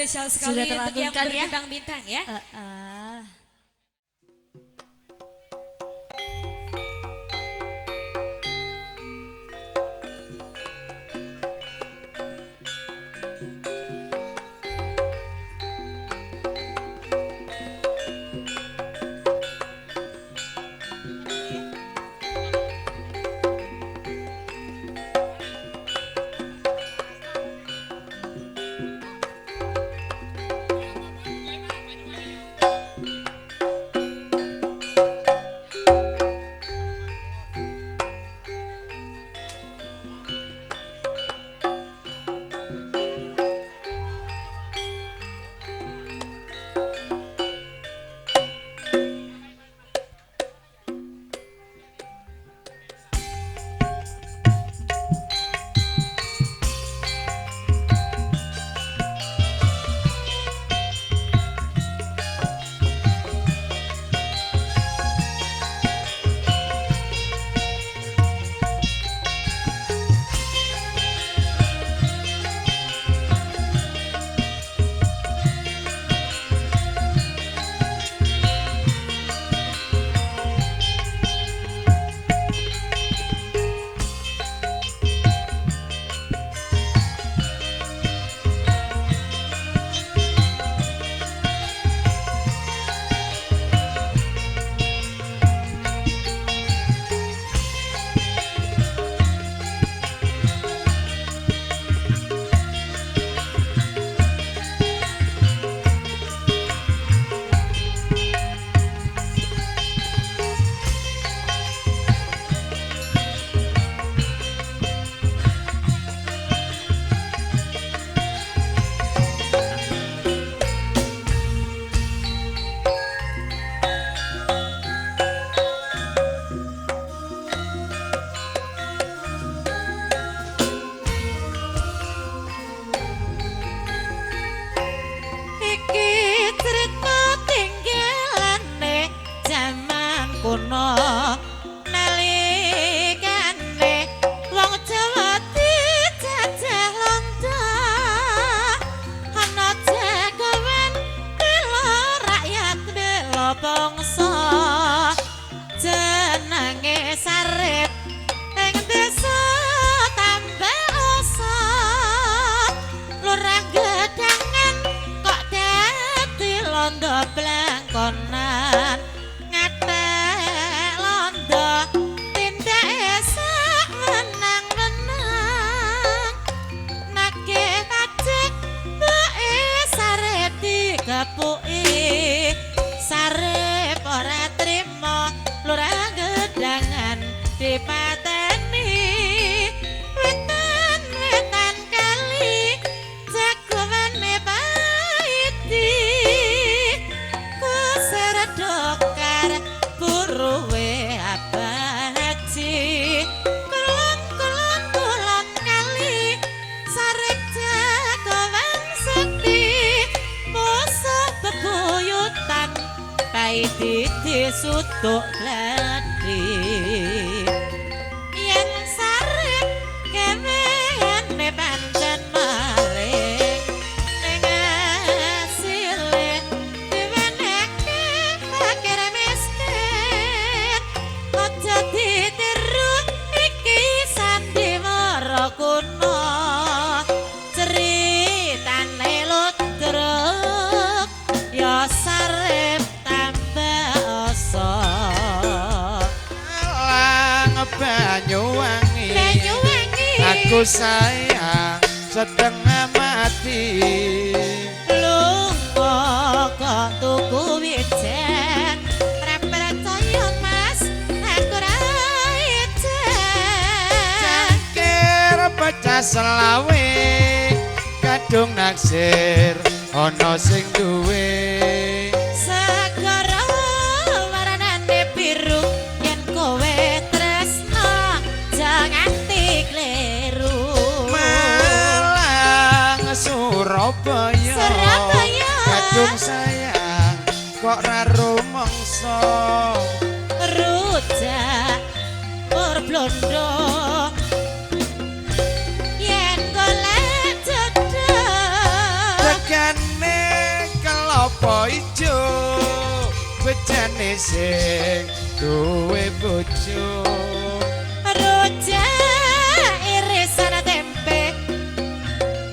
spesial sekali Sudah untuk yang terlantunkan ya? berbintang bintang ya. Sutuk gladi yen sarep kemene pancen maling ning asile diwenehke fakir miskin aja ditiru iki sandiwara kuno ceritane ludruk ya sarep Banyuwangi aku sayang setengah mati lunga kok tuku wijen ora percaya mas aku ra wijen cangkir pecah selawe kadung naksir ana sing duwe segara warnane biru yen kowe Surabaya kadung sayang kok ra rumangsa rujak berblondo yen golek jodoh tegane rene sing duwe bojo Rujak irisan tempe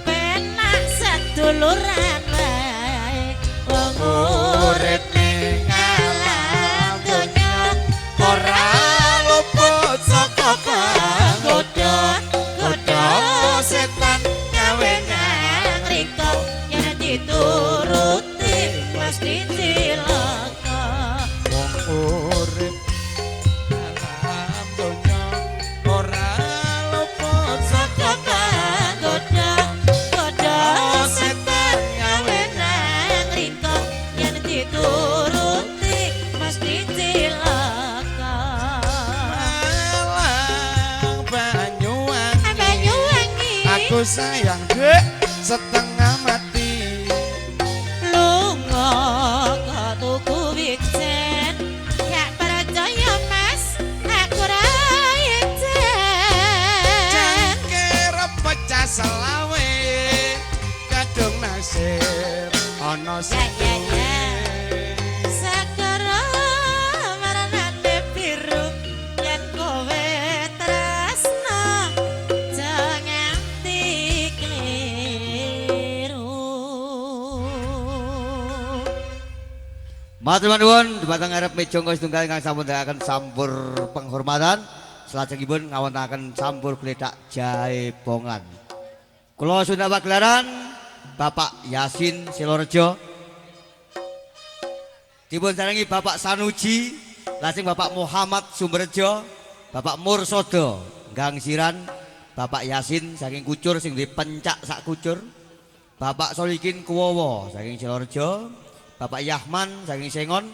penak seduluran wae wong urip ning alam donya ora luput saka panggoda godha setan gawe nang riko yen dituruti mesti cilaka wong urip alam donya ora luput saka godha godha setan gawe nang riko yen dituruti mesti cilaka Malang Banyuwangi Banyuwangi aku sayang dek setengah mati lunga ke tuku wijen gak percaya mas aku ra ijen cengker pecah selawe kadung nasir ana ya sakara maranane biru yen kowe tresno jangan dikeliru Matur nuwun dumateng arep meja kos tunggal ingkang sampun ndherekaken sampur penghormatan salajengipun ngawontenaken sampur gledak jahe bongan. Kula Sunda Pagelaran Bapak Yasin Silorejo dipun sarengi Bapak Sanuji lajeng Bapak Muhammad Sumberjo Bapak Mursodo Gangsiran Bapak Yasin saking Kucur sing dipencak sak Kucur Bapak Solikin Kuwowo saking Silorejo Bapak Yahman saking Sengon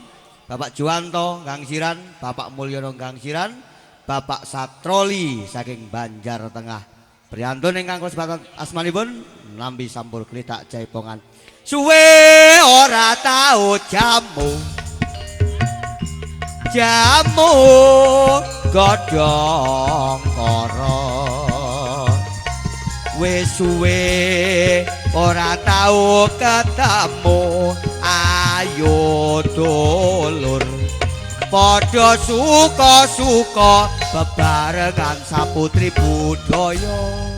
Bapak Juwanto Gangsiran Bapak Mulyono Gangsiran Bapak Satroli saking Banjar Tengah priyantun ingkang kula sebatan asmanipun nampi sampur gledak jahe bongan suwe ora tau jamu godhong kara wis suwe ora tau ketemu ayo dulur padha suka-suka bebarengan saputri budaya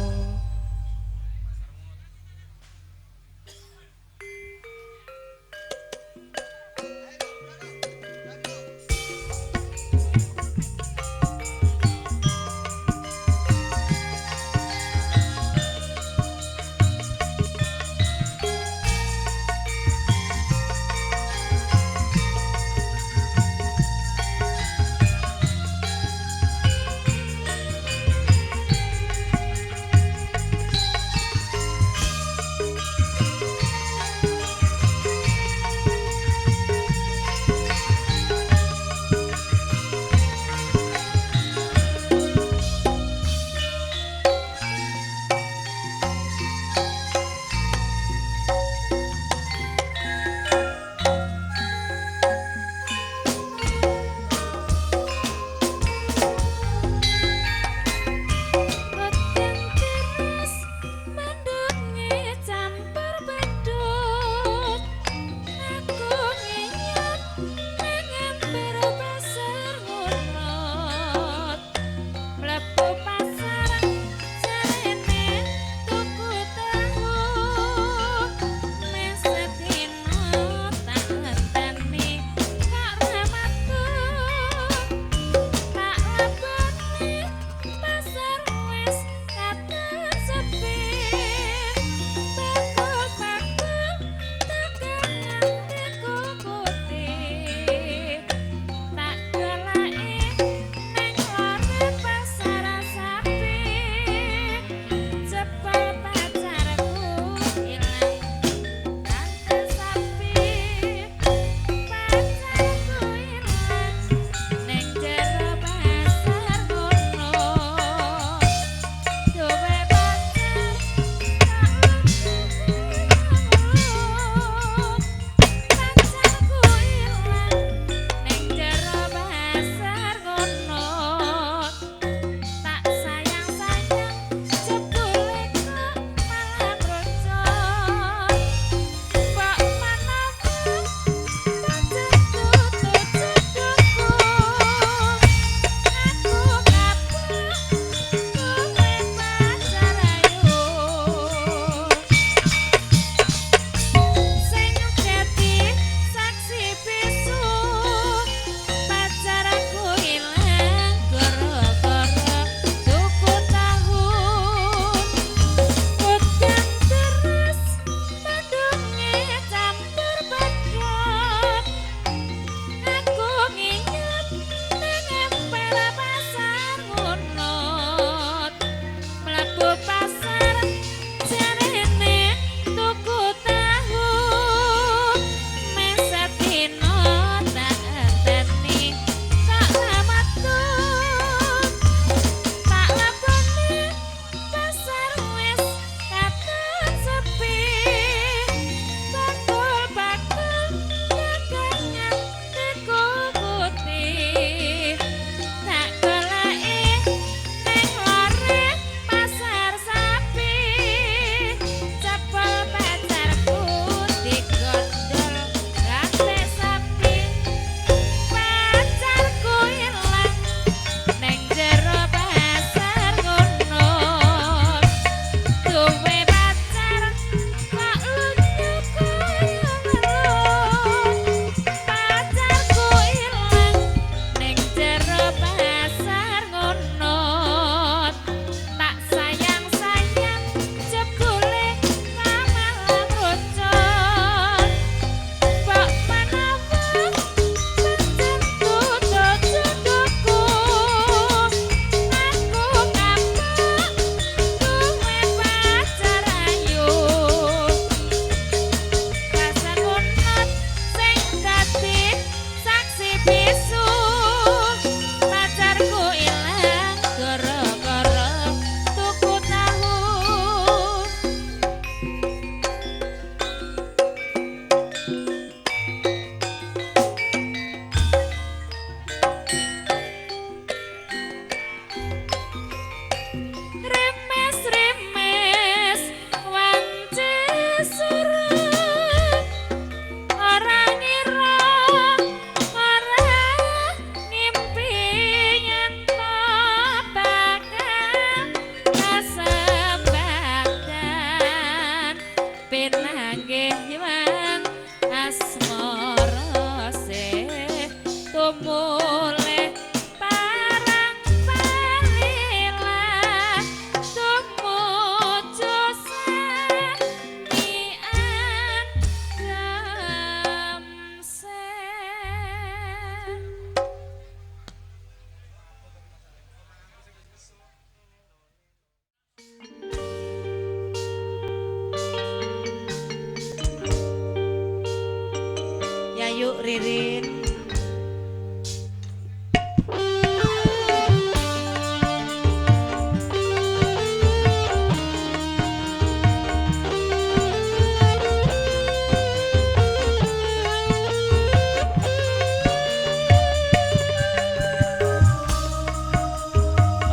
Ririn.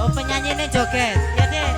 Oh, penyanyinya joget. Ya deh.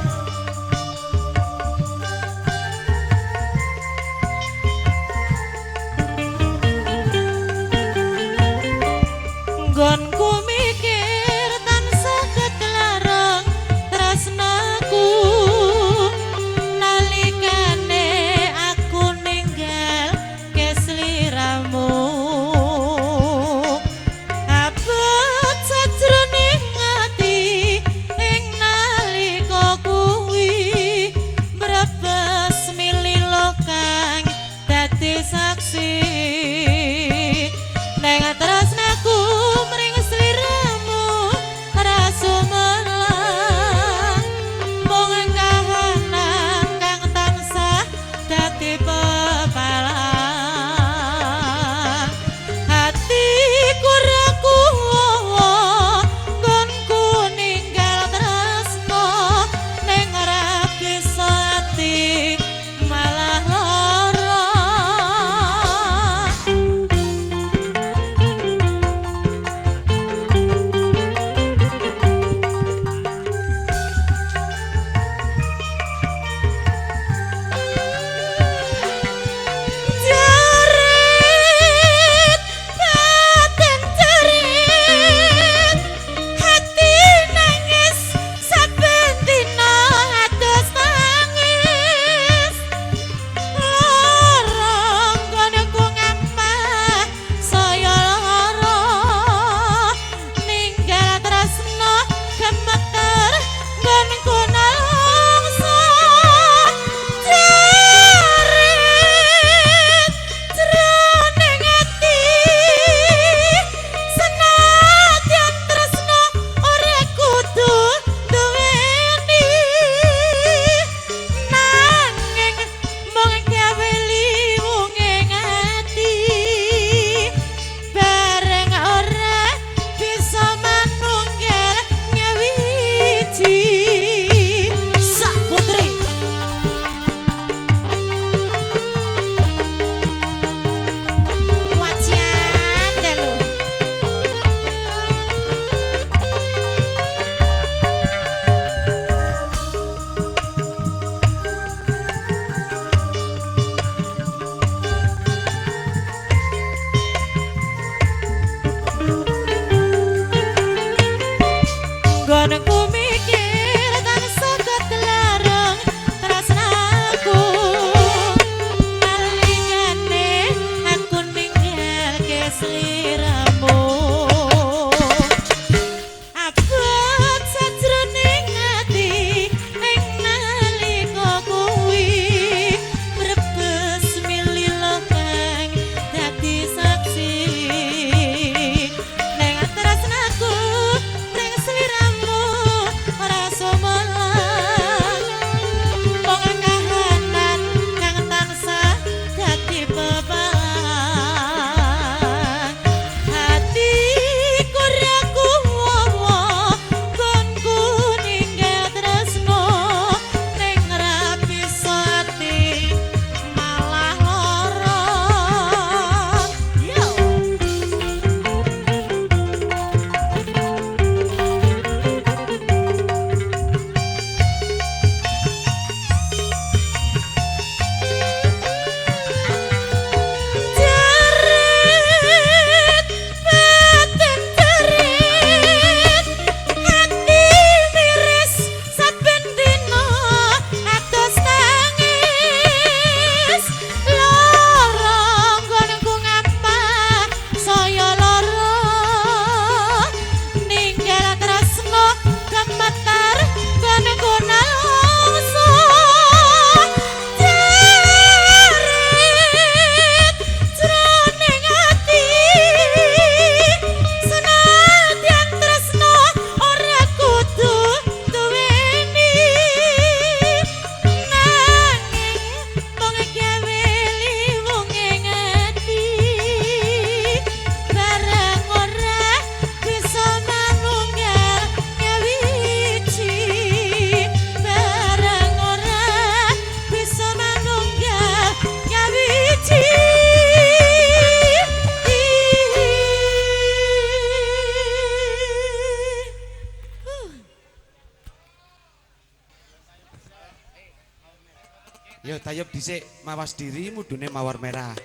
Ya tayub dhisik mawas diri mudune mawar merah.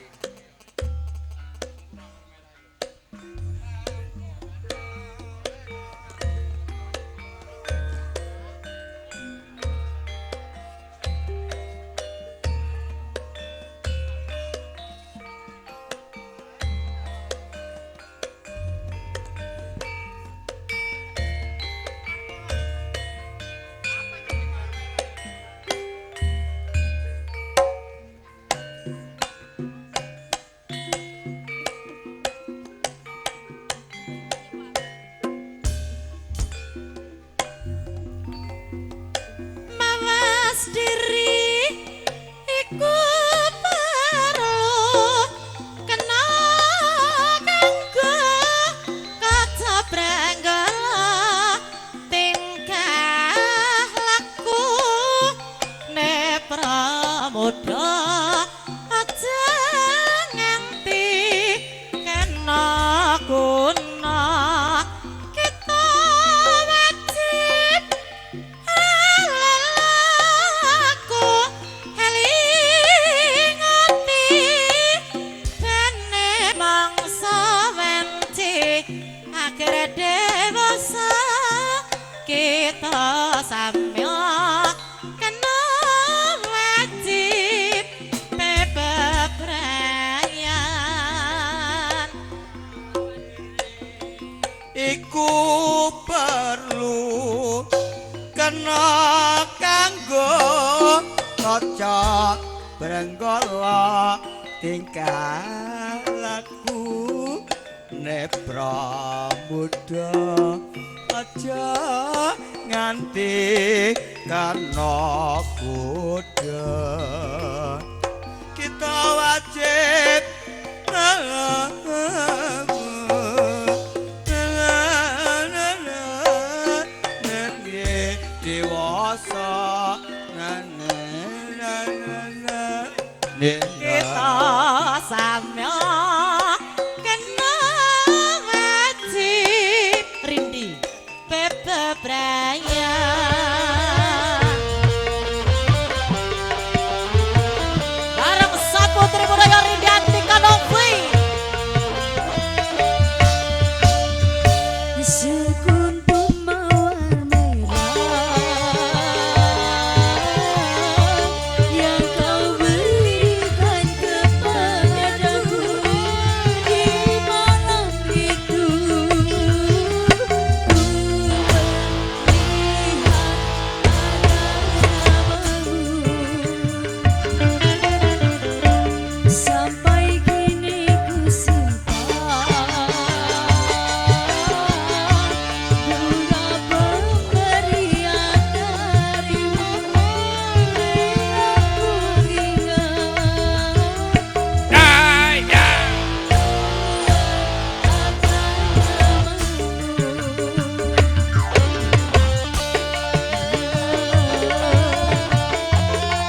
Mawas diri iku perlu kena kanggo kaca prenggala tingkah laku ne pramuda aja nganti kena guna kita wajib aku helingati bene mangsa wenti akhir dewasa kita samya kena wajib bebebrayan iku perlu kena kanggo kaca brenggala tingkah laku ne pramuda aja nganti kana kuda kita wajib dewasa kita samya kena wajib rindi bebebrayan bareng Saputri Budaya Rindi Antika Novi Sekuntum mawar merah yang kau berikan kepadaku di malam itu, ku melihat ada namamu sampai kini ku simpan. Bunga pemberian darimu aku ingat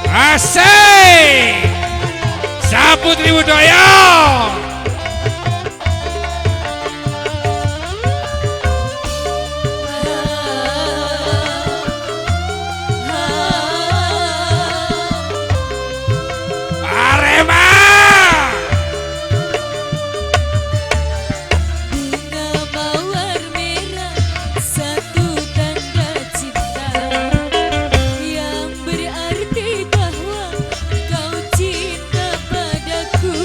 Asik! Saputri Budaya. Arema. bunga mawar merah, satu tanda cinta yang berarti bahwa kau cinta padaku.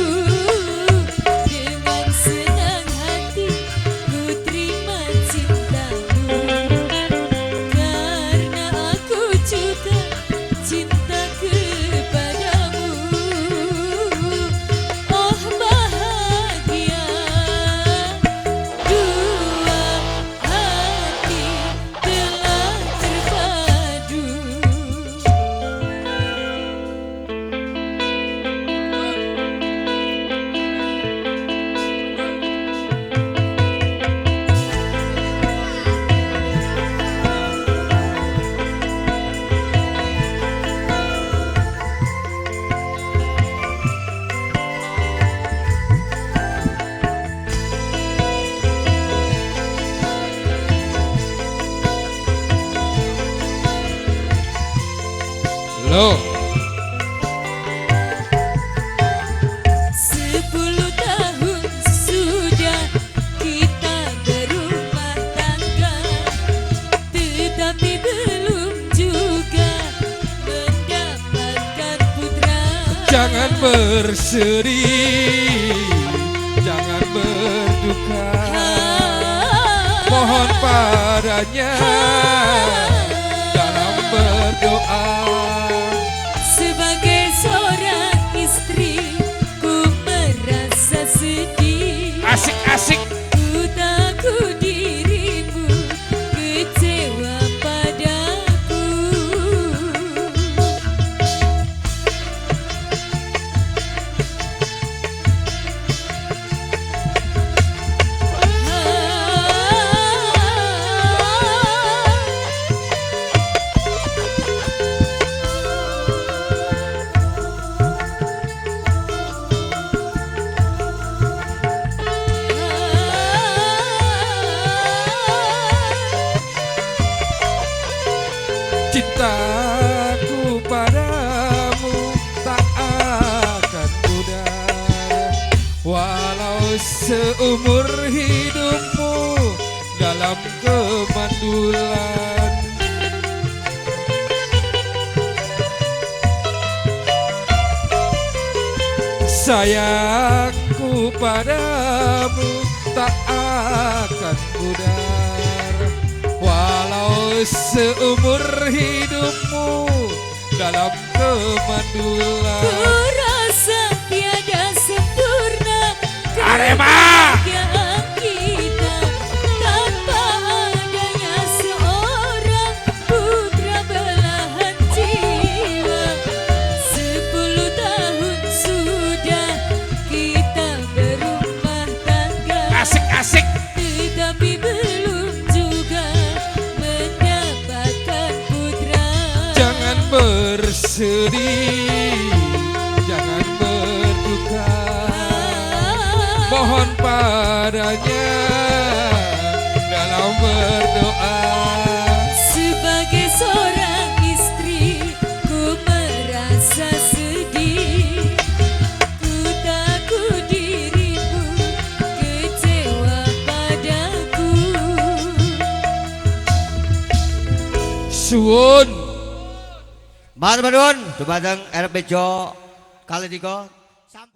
Dengan senang hati ku terima cintamu, karena aku juga cinta kepadamu. Oh bahagia dua hati telah terpadu. Loh, Jangan bersedih, jangan berduka, mohon padanya dalam berdoa. Sebagai seorang istri ku merasa sedih. Asik-asik. Ku takut dirimu kecewa padaku. Cintaku padamu tak akan pudar, walau seumur hidupmu dalam kemandulan. Sayangku padamu tak akan pudar, walau seumur hidupmu dalam kemandulan. Ku rasa tiada sempurna Arema! kebahagiaan kita tanpa adanya seorang putra belahan jiwa. 10 tahun sudah kita berumah tangga, Asik-asik. tetapi belum juga mendapatkan putra. Jangan bersedih, jangan berduka, mohon padanya dalam berdoa. Sebagai seorang istri ku merasa sedih. Ku takut dirimu kecewa padaku. Suwun. Matur nuwun dumateng RP Jo kali 3